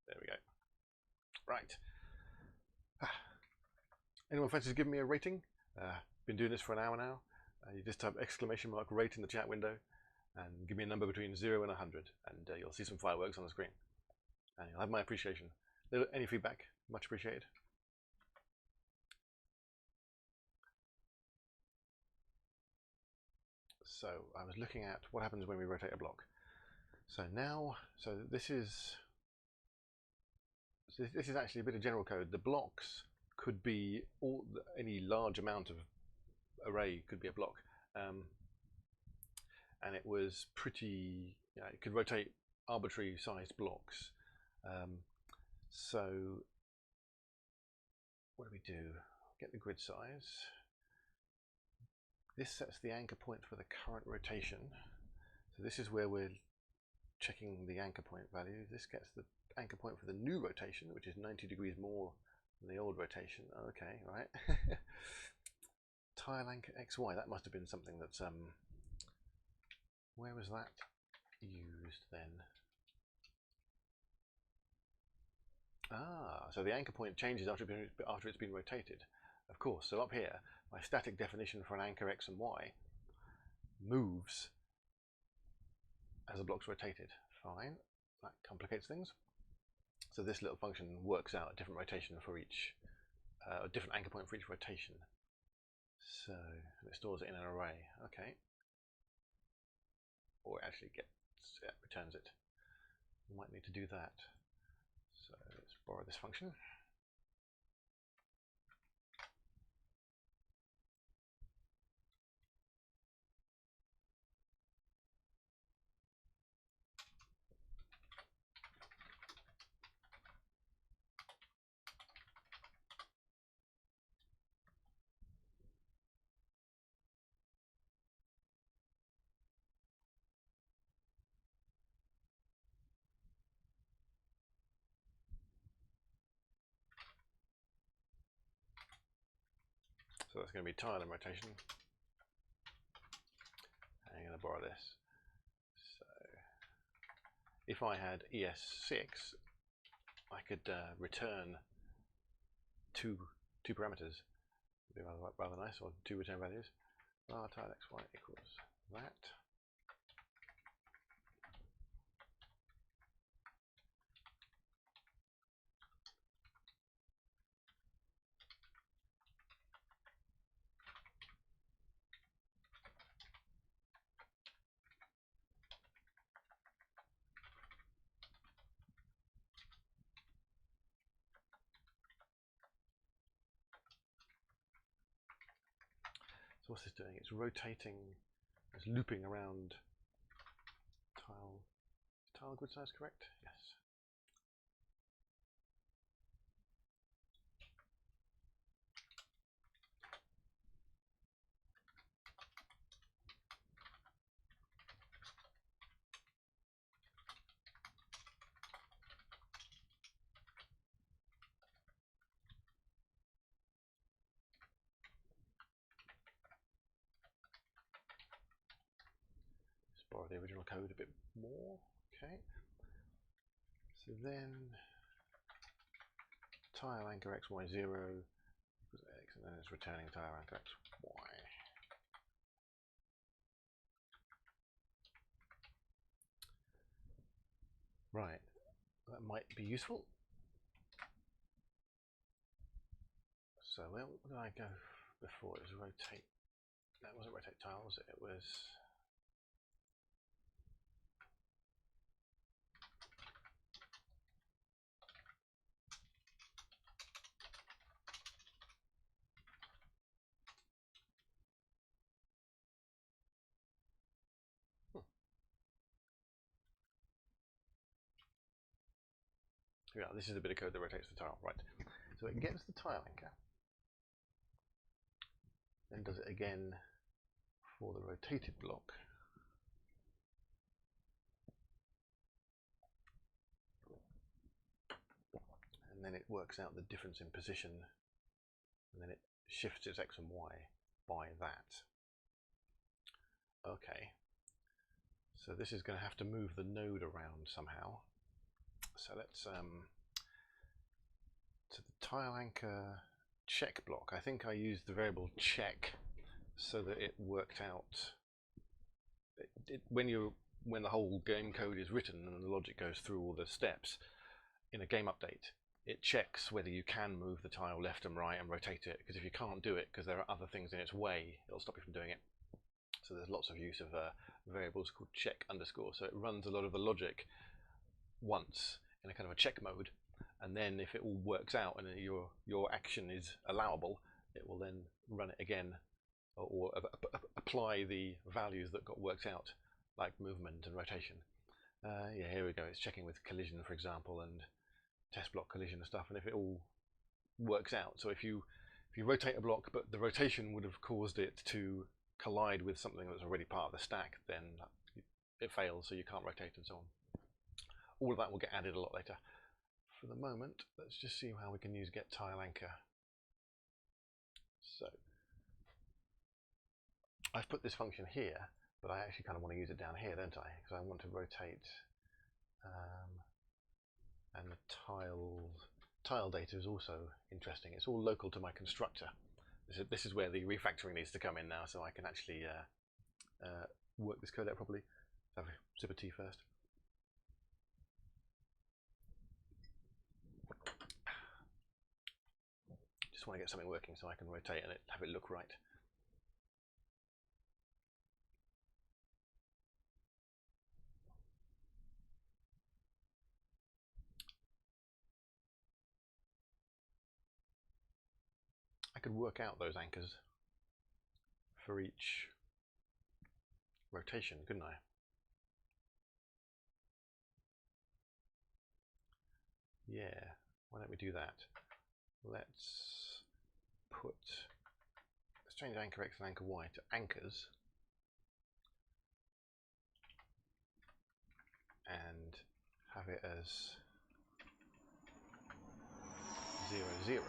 There we go. Right. Anyone fancies giving me a rating? Been doing this for an hour now. You just type !rate in the chat window and give me a number between 0 and 100, and you'll see some fireworks on the screen. And you'll have my appreciation. Any feedback, much appreciated. So I was looking at what happens when we rotate a block. So now, this is actually a bit of general code. The blocks could be any large amount of array could be a block, and it was pretty. It could rotate arbitrary sized blocks. So what do we do? Get the grid size. This sets the anchor point for the current rotation. So this is where we're checking the anchor point value. This gets the anchor point for the new rotation, which is 90 degrees more than the old rotation. Okay, right. Tile anchor XY. That must have been something that's where was that? used then? So the anchor point changes after it's been rotated. Of course, so up here, my static definition for an anchor X and Y moves as the block's rotated. Fine, that complicates things. So this little function works out a different rotation for each, a different anchor point for each rotation. So it stores it in an array, okay. Or it actually returns it. We might need to do that. So let's borrow this function. So that's going to be tile and rotation. And I'm going to borrow this. So if I had ES6, I could return two parameters. It'd be rather nice, or two return values. Tile xy equals that. So what's this doing? It's rotating, it's looping around tile. Is tile grid size correct? Yes. Borrow the original code a bit more. Okay. So then tile anchor x, y, 0 equals x, and then it's returning tile anchor x, y. Right, that might be useful. So where did I go before? It was rotate. That wasn't rotate tile, was it? It was. Yeah, this is a bit of code that rotates the tile, right? So it gets the tile anchor, then does it again for the rotated block. And then it works out the difference in position, and then it shifts its x and y by that. Okay, so this is going to have to move the node around somehow. So let's to the tile anchor check block. I think I used the variable check so that it worked out when the whole game code is written and the logic goes through all the steps in a game update. It checks whether you can move the tile left and right and rotate it, because if you can't do it because there are other things in its way, it'll stop you from doing it. So there's lots of use of variables called check underscore. So it runs a lot of the logic once in a kind of a check mode, and then if it all works out and your action is allowable, it will then run it again, or apply the values that got worked out, like movement and rotation. Yeah, here we go. It's checking with collision, for example, and test block collision and stuff. And if it all works out, so if you rotate a block, but the rotation would have caused it to collide with something that's already part of the stack, then it fails, so you can't rotate and so on. All of that will get added a lot later. For the moment, let's just see how we can use get tile anchor. So I've put this function here but I actually kind of want to use it down here, don't I? Because I want to rotate, and the tile data is also interesting. It's all local to my constructor. This is where the refactoring needs to come in now, so I can actually work this code out properly. Have a sip of tea first. Just want to get something working so I can rotate and have it look right. I could work out those anchors for each rotation, couldn't I? Yeah, why don't we do that? Let's change anchor X and anchor Y to anchors, and have it as 0, 0.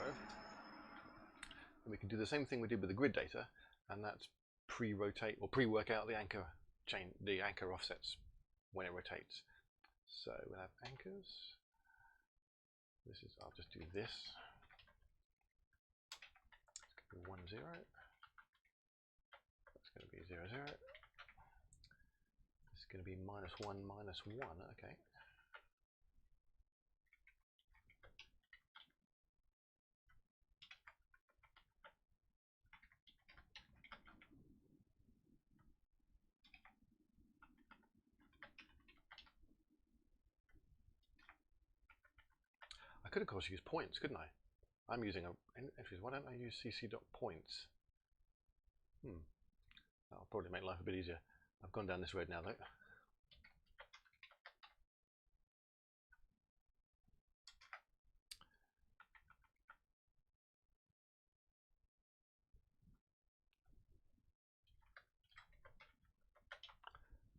And we can do the same thing we did with the grid data, and that's pre-rotate or pre-work out the anchor offsets when it rotates. So we'll have anchors. I'll just do this. It's going to be 1, 0. That's going to be 0, 0. It's going to be -1, -1. Okay. I could of course use points, couldn't I? I'm using entries. Why don't I use cc.points? That'll probably make life a bit easier. I've gone down this road now though.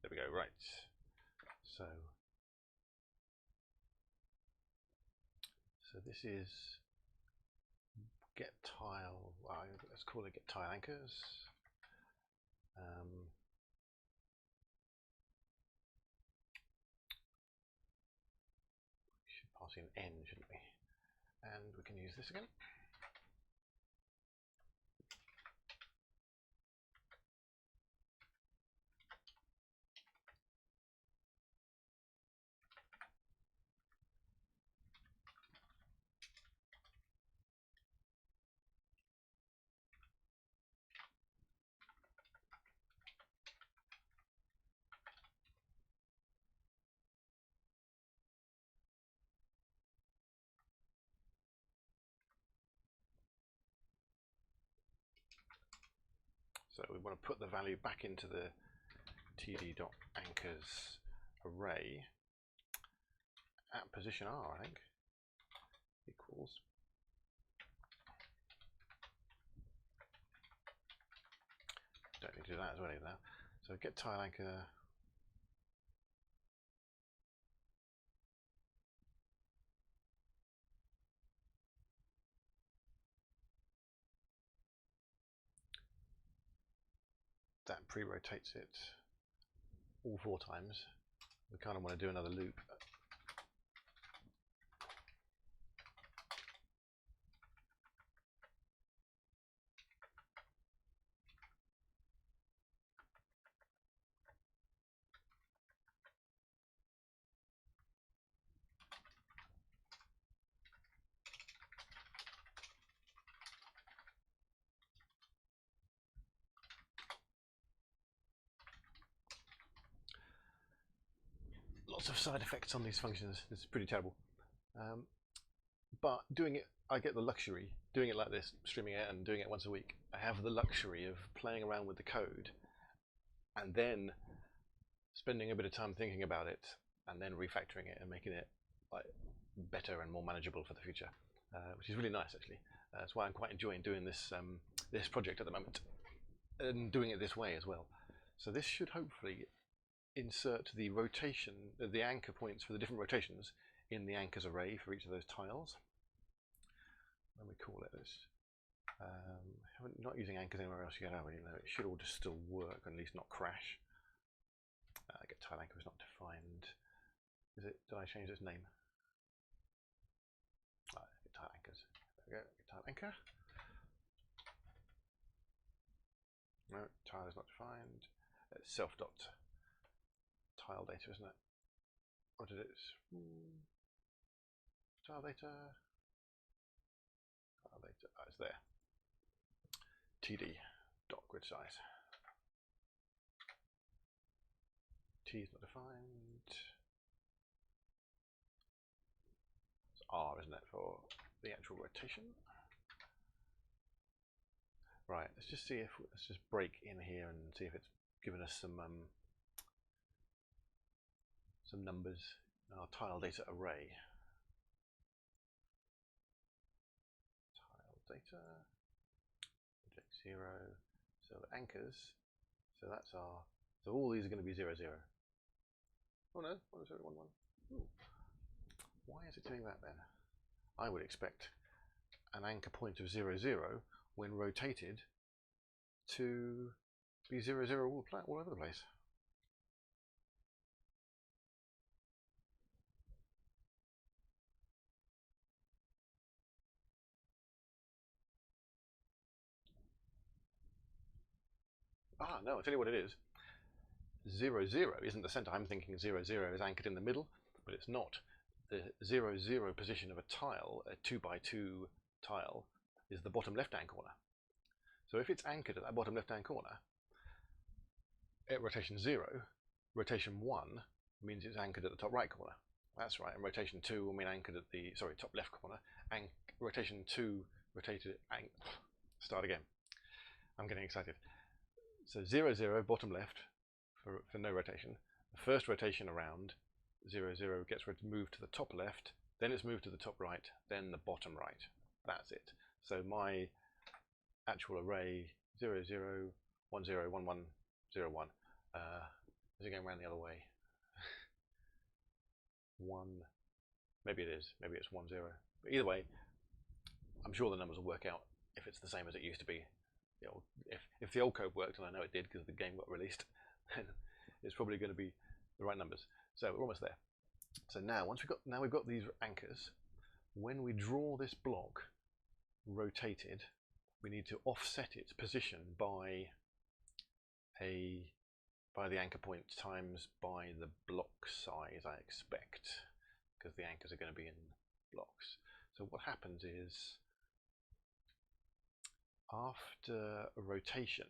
There we go, right. So this is get tile, let's call it get tile anchors. We should pass in n, shouldn't we? And we can use this again. So we want to put the value back into the td.anchors array at position r, I think, equals. Don't need to do that as well now. So get tile anchor. That pre-rotates it all 4 times. We kind of want to do another loop. Lots of side effects on these functions. It's pretty terrible. But doing it, I get the luxury, doing it like this, streaming it and doing it once a week, I have the luxury of playing around with the code and then spending a bit of time thinking about it and then refactoring it and making it like better and more manageable for the future, which is really nice actually. That's why I'm quite enjoying doing this this project at the moment and doing it this way as well. So this should hopefully insert the rotation, the anchor points for the different rotations in the anchors array for each of those tiles. When we call it this, not using anchors anywhere else yet, are we? It should all just still work, at least not crash. get tile anchor is not defined. Is it? Did I change its name? Get tile anchors. There we go. Get tile anchor. No, tile is not defined. It's self dot tile data, isn't it? Or did it? Tile data. Tile data. Oh, it's there. TD dot grid size. T is not defined. It's R, isn't it, for the actual rotation? Right, let's just see if let's just break in here and see if it's given us some numbers in our tile data array. Tile data, object 0, so the anchors, so that's our, so all these are going to be 0, 0. Oh no, 1, 0, 1, 1. Ooh. Why is it doing that then? I would expect an anchor point of 0, 0 when rotated to be 0, 0 all over the place. Ah, no, I'll tell you what it is. 0, 0 isn't the center. I'm thinking 0, 0 is anchored in the middle, but it's not. The 0, 0 position of a tile, a 2x2 tile, is the bottom left-hand corner. So if it's anchored at that bottom left-hand corner, at rotation 0, rotation 1 means it's anchored at the top right corner. That's right, and rotation 2 will mean anchored at the, sorry, top left corner. And rotation 2 rotated, start again. I'm getting excited. So 0, 0, bottom left for no rotation. The first rotation around, 0, 0 gets moved to the top left, then it's moved to the top right, then the bottom right. That's it. So my actual array 0, 0, 1, 0, 1, 1, 0, 1. Is it going around the other way? 1, maybe it is, maybe it's 1, 0. But either way, I'm sure the numbers will work out if it's the same as it used to be. You know, if the old code worked, and I know it did because the game got released, then it's probably going to be the right numbers. So we're almost there. So now, we've got these anchors. When we draw this block rotated, we need to offset its position by the anchor point times by the block size, I expect, because the anchors are going to be in blocks. So what happens is, after a rotation,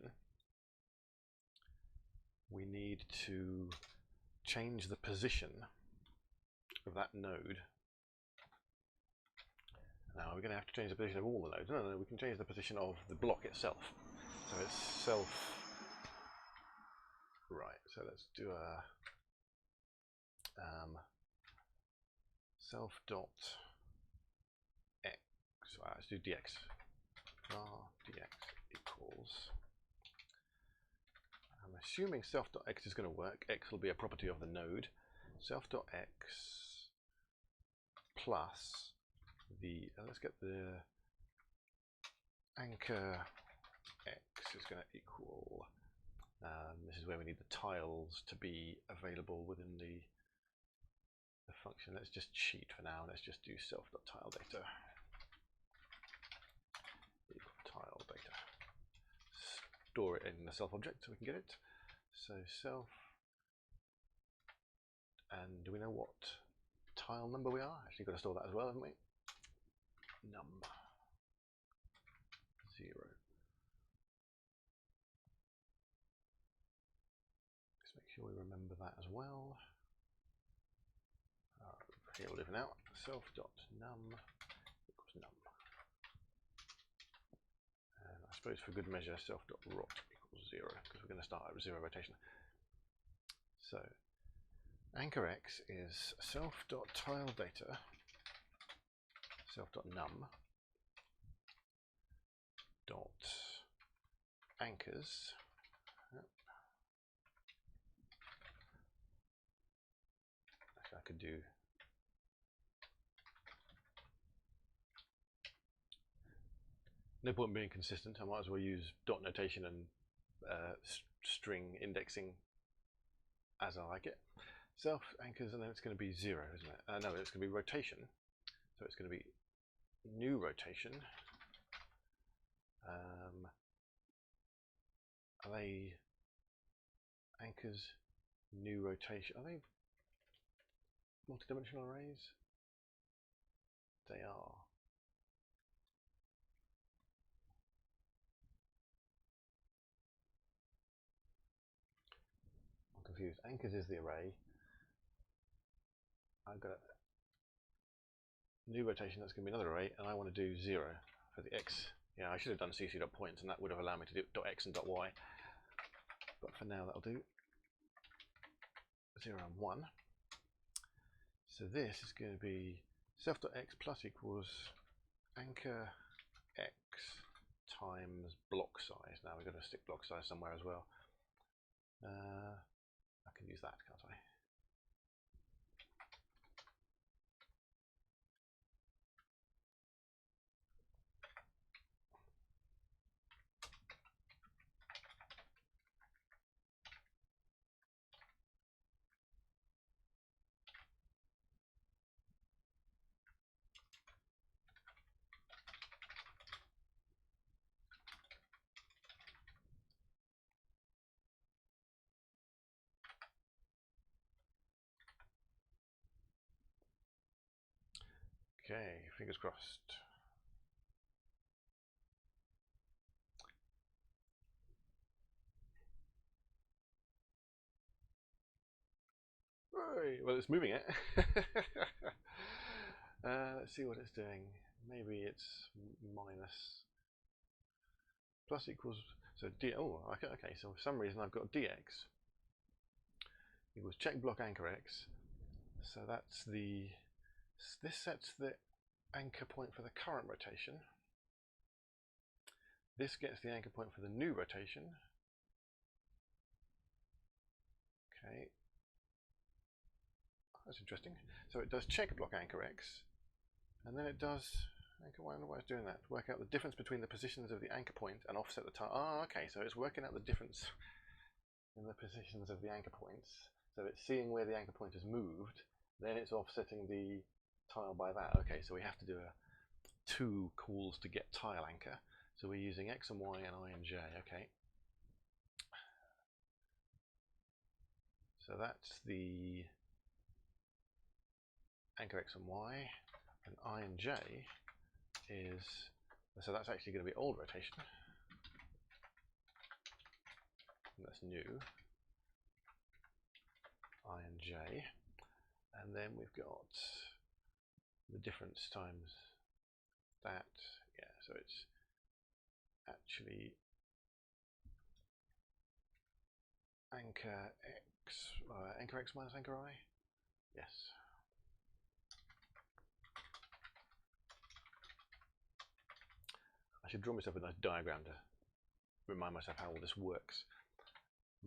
we need to change the position of that node. Now we're going to have to change the position of all the nodes. No, we can change the position of the block itself. So it's self. Right. So let's do a self dot x. Let's do dx. Dx equals. I'm assuming self.x is going to work. X will be a property of the node. Self.x plus the, let's get the anchor x is going to equal, this is where we need the tiles to be available within the function. Let's just cheat for now. Let's just do self.tiledata equal tile data. Store it in the self object so we can get it. So self, and do we know what tile number we are? Actually, got to store that as well, haven't we? Num 0. Let's make sure we remember that as well. Here we'll live now. Self.num equals num. And I suppose for good measure, self.rot equals 0 because we're going to start at 0 rotation. So anchor x is self.tiledata self.num dot anchors. Actually, I could do no point in being consistent. I might as well use dot notation and string indexing as I like it. Self anchors, and then it's going to be 0, isn't it? No, it's going to be rotation. So it's going to be new rotation. Are they anchors, new rotation? Are they multi-dimensional arrays? They are. I'm confused. Anchors is the array. I've got a new rotation, that's going to be another array, and I want to do 0 for the x. Yeah, I should have done cc.points, and that would have allowed me to do .x and .y. But for now, that'll do. 0 and 1. So this is going to be self.x plus equals anchor x times block size. Now we've got to stick block size somewhere as well. I can use that, can't I? Okay, fingers crossed. Well, it's moving it. Let's see what it's doing. Maybe it's minus plus equals, so d. Oh, okay. So for some reason I've got dx equals check block anchor x. So that's the. This sets the anchor point for the current rotation. This gets the anchor point for the new rotation. Okay. That's interesting. So it does check block anchor x, and then it does anchor y. I wonder why it's doing that. Work out the difference between the positions of the anchor point and offset the time. Ah, okay. So it's working out the difference in the positions of the anchor points. So it's seeing where the anchor point has moved. Then it's offsetting the tile by that. Okay. So we have to do 2 calls to get tile anchor. So we're using x and y and I and j. Okay. So that's the anchor x and y, and I and j is, so that's actually going to be old rotation, and that's new, I and j, and then we've got the difference times that. Yeah, so it's actually anchor x minus anchor I. Yes. I should draw myself a nice diagram to remind myself how all this works.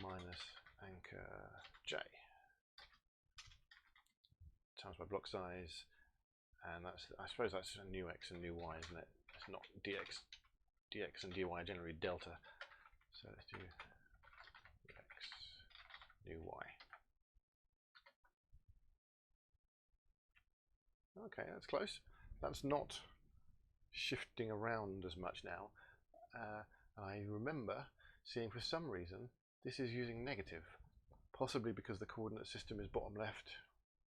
Minus anchor j times my block size, and that's, I suppose that's a new x and new y, isn't it? It's not dx. Dx and dy are generally delta. So let's do x, new y. Okay, that's close. That's not shifting around as much now. I remember seeing for some reason this is using negative, possibly because the coordinate system is bottom left,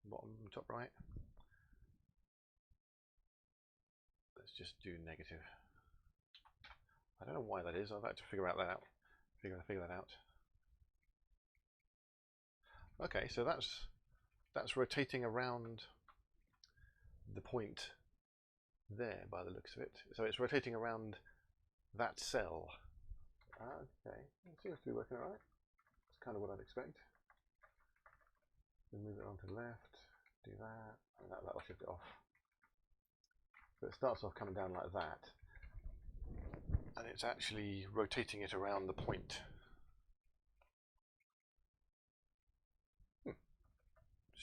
bottom top right. Let's just do negative. I don't know why that is. I'd like to figure that out. Figure that out. Okay, so that's rotating around the point there by the looks of it. So it's rotating around that cell. Okay, it seems to be working all right. That's kind of what I'd expect. Then move it on to the left, do that, and that'll shift it off. So it starts off coming down like that, and it's actually rotating it around the point.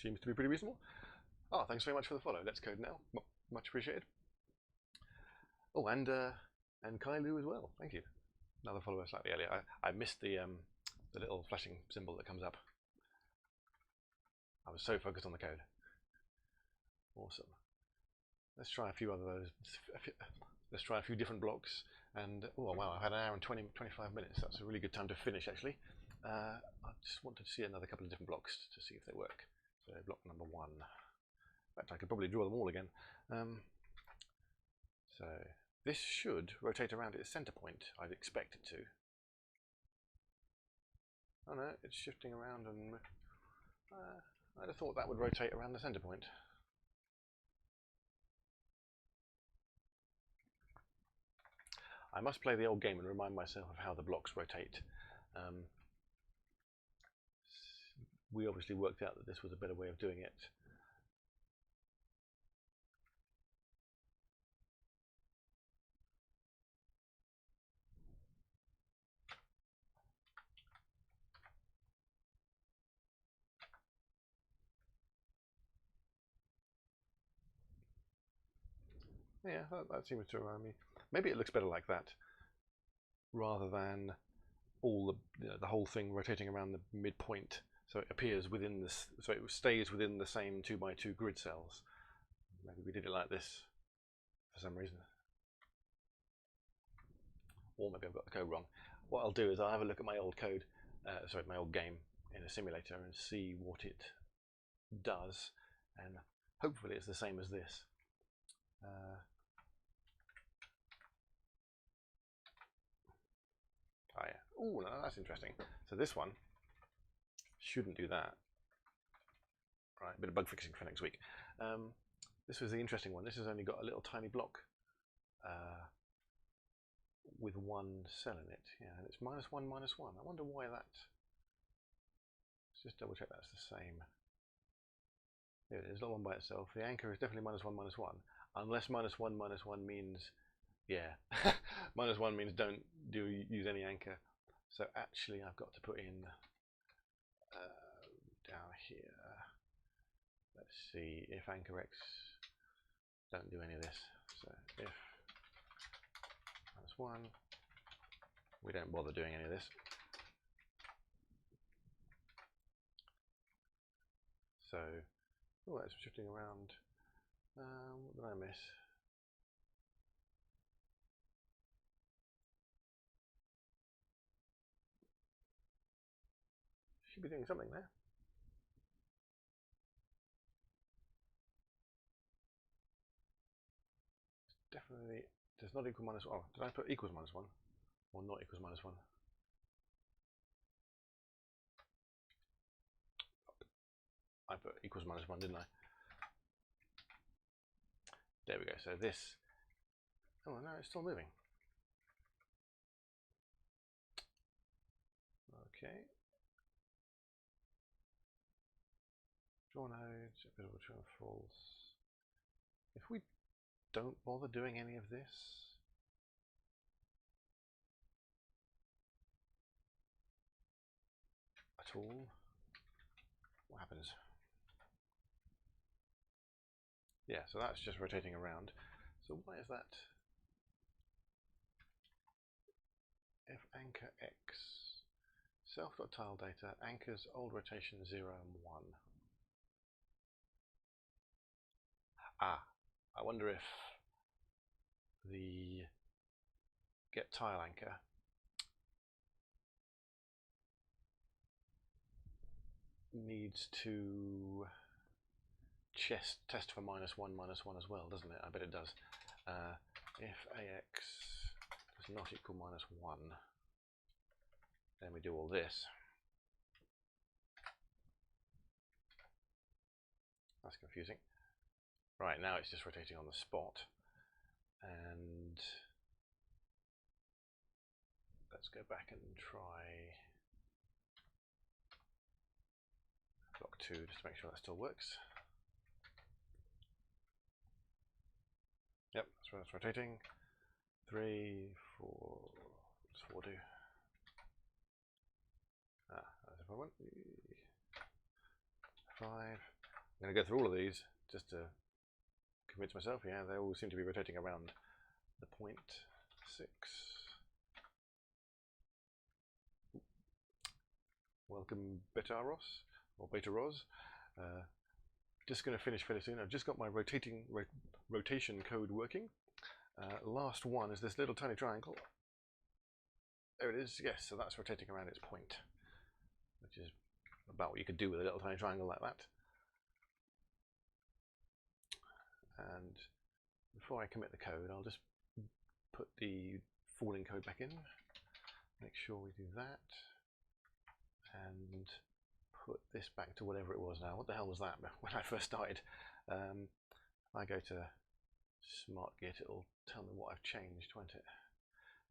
Seems to be pretty reasonable. Oh, thanks very much for the follow. Let's code now. Much appreciated. Oh, and Kailu as well. Thank you. Another follower slightly earlier. I missed the little flashing symbol that comes up. I was so focused on the code. Awesome. Let's try a few other those. Let's try a few different blocks. And oh wow, I've had an hour and 25 minutes. That's a really good time to finish, actually. I just wanted to see another couple of different blocks to see if they work. So block number 1. In fact, I could probably draw them all again. So this should rotate around its center point. I'd expect it to. Oh no, it's shifting around, and I'd have thought that would rotate around the center point. I must play the old game and remind myself of how the blocks rotate. We obviously worked out that this was a better way of doing it. Yeah, that seems to remind me. Maybe it looks better like that, rather than all the whole thing rotating around the midpoint, so it appears within this, so it stays within the same 2x2 grid cells. Maybe we did it like this for some reason, or maybe I've got the code wrong. What I'll do is I'll have a look at my old code, my old game in a simulator, and see what it does, and hopefully it's the same as this. Oh yeah. Oh, no, that's interesting. So this one shouldn't do that. Right, a bit of bug fixing for next week. This was the interesting one. This has only got a little tiny block with one cell in it. Yeah, and it's -1, -1. I wonder why that. Let's just double check that's the same. Here it is, not one by itself. The anchor is definitely -1, -1. Unless -1, -1 means, yeah, -1 means don't use any anchor. So actually I've got to put in down here, let's see, if anchor x, don't do any of this. So if -1, we don't bother doing any of this. So, oh, that's shifting around. What did I miss? Should be doing something there. Definitely does not equal -1. Oh, did I put equals -1 or not equals -1? I put equals -1, didn't I? There we go. So this, oh no, it's still moving. Okay. Draw nodes, visible true and false. If we don't bother doing any of this, at all, what happens? Yeah, so that's just rotating around. So why is that? If anchor x, self.tile data, anchors old rotation 0 and 1. Ah, I wonder if the get tile anchor needs to test for -1, -1 as well, doesn't it? I bet it does. If AX does not equal -1, then we do all this. That's confusing. Right, now it's just rotating on the spot. And let's go back and try block 2 just to make sure that still works. Yep, that's where it's rotating. 3, 4, what does 4 do? Ah, that's if I want. 5. I'm going to go through all of these just to convince myself. Yeah, they all seem to be rotating around the point. 6. Welcome, Betaros or Beta Ros. Just going to finish fairly soon. I've just got my rotation code working. Last one is this little tiny triangle. There it is. Yes, so that's rotating around its point, which is about what you could do with a little tiny triangle like that. And before I commit the code, I'll just put the falling code back in. Make sure we do that. And put this back to whatever it was now. What the hell was that when I first started? If I go to Smart Git, it'll tell me what I've changed, won't it?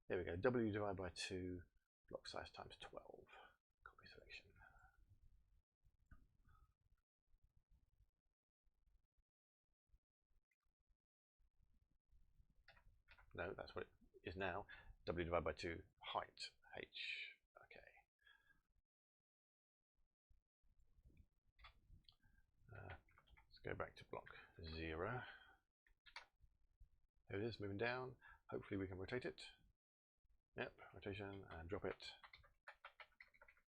There we go. W divided by 2, block size times 12. Copy selection. No, that's what it is now. W divided by 2, height, H. Okay. Let's go back to block 0. There it is, moving down. Hopefully we can rotate it. Yep, rotation, and drop it.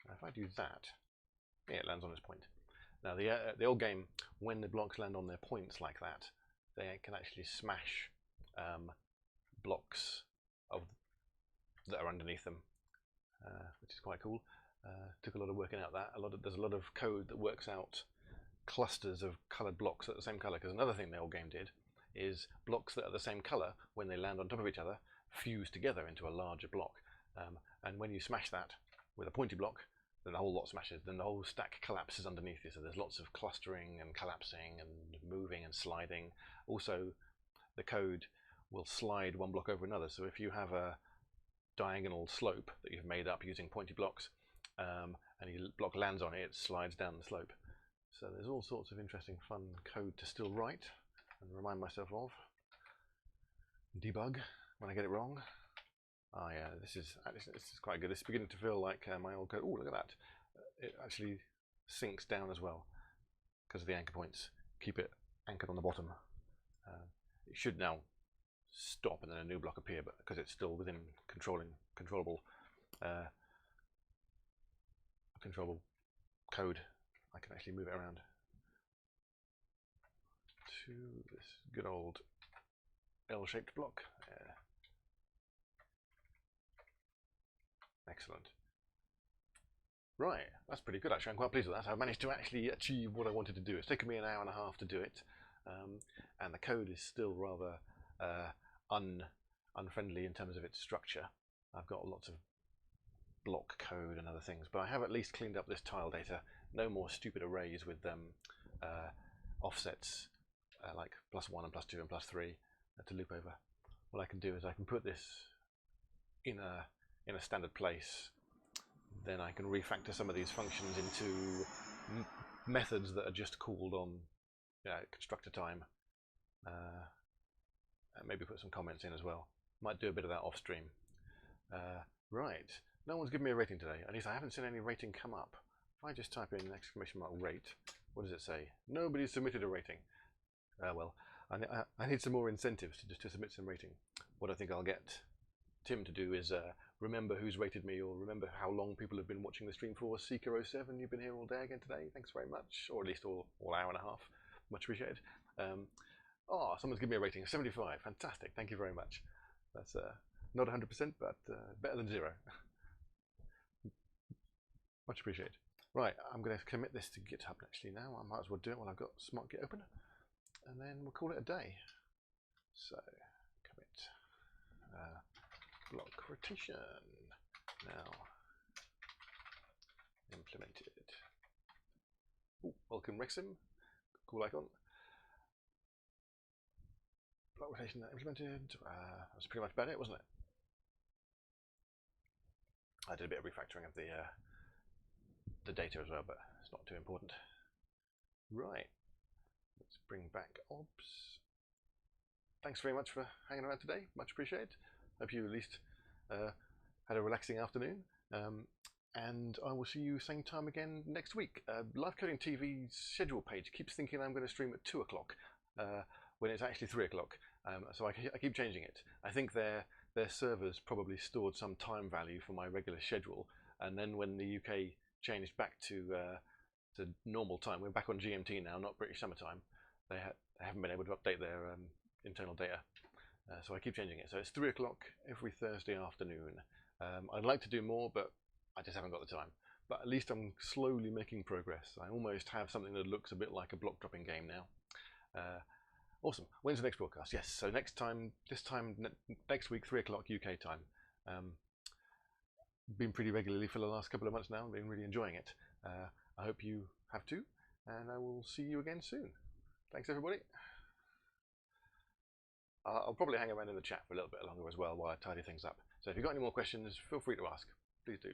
Now if I do that, yeah, it lands on its point. Now the old game, when the blocks land on their points like that, they can actually smash blocks that are underneath them, which is quite cool. Took a lot of working out that. There's a lot of code that works out clusters of coloured blocks at the same colour. Because another thing the old game did is blocks that are the same colour, when they land on top of each other, fuse together into a larger block. And when you smash that with a pointy block, then the whole lot smashes. Then the whole stack collapses underneath you. So there's lots of clustering and collapsing and moving and sliding. Also, the code will slide one block over another. So if you have a diagonal slope that you've made up using pointy blocks, and your block lands on it, it slides down the slope. So there's all sorts of interesting, fun code to still write and remind myself of. Debug when I get it wrong. Oh yeah, this is quite good. This is beginning to feel like my old code. Oh, look at that! It actually sinks down as well because of the anchor points. Keep it anchored on the bottom. It should now stop and then a new block appear, but because it's still within controllable code, I can actually move it around to this good old L-shaped block. Excellent. Right, that's pretty good actually. I'm quite pleased with that. I've managed to actually achieve what I wanted to do. It's taken me an hour and a half to do it, and the code is still rather unfriendly in terms of its structure. I've got lots of block code and other things, but I have at least cleaned up this tile data. No more stupid arrays with offsets like +1 and +2 and +3 to loop over. What I can do is I can put this in a standard place. Then I can refactor some of these functions into methods that are just called on constructor time. And maybe put some comments in as well. Might do a bit of that off stream. Right, no one's given me a rating today. At least I haven't seen any rating come up. If I just type in !rate, what does it say? Nobody's submitted a rating. Well, I need some more incentives to submit some rating. What I think I'll get Tim to do is remember who's rated me, or remember how long people have been watching the stream for. Seeker07, you've been here all day again today. Thanks very much, or at least all hour and a half. Much appreciated. Oh, someone's given me a rating, 75. Fantastic, thank you very much. That's not 100%, but better than 0. Much appreciated. Right, I'm going to commit this to GitHub actually now. I might as well do it while I've got Smart Git open, and then we'll call it a day. So, commit block rotation now implemented. Ooh, welcome Rexim, cool icon. Block rotation implemented. That's pretty much about it, wasn't it? I did a bit of refactoring of the data as well, but it's not too important. Right, let's bring back obs. Thanks very much for hanging around today, much appreciated. Hope you at least had a relaxing afternoon, and I will see you same time again next week. Live Coding TV's schedule page keeps thinking I'm going to stream at 2 o'clock when it's actually 3 o'clock, so I keep changing it. I think their servers probably stored some time value for my regular schedule, and then when the UK changed back to to normal time. We're back on GMT now, not British Summer Time. They haven't been able to update their internal data, so I keep changing it. So it's 3 o'clock every Thursday afternoon. I'd like to do more, but I just haven't got the time. But at least I'm slowly making progress. I almost have something that looks a bit like a block dropping game now. Awesome. When's the next broadcast? Yes, so next week, 3 o'clock UK time. Been pretty regularly for the last couple of months now. I've been really enjoying it. I hope you have too, and I will see you again soon. Thanks, everybody. I'll probably hang around in the chat for a little bit longer as well while I tidy things up. So if you've got any more questions, feel free to ask. Please do.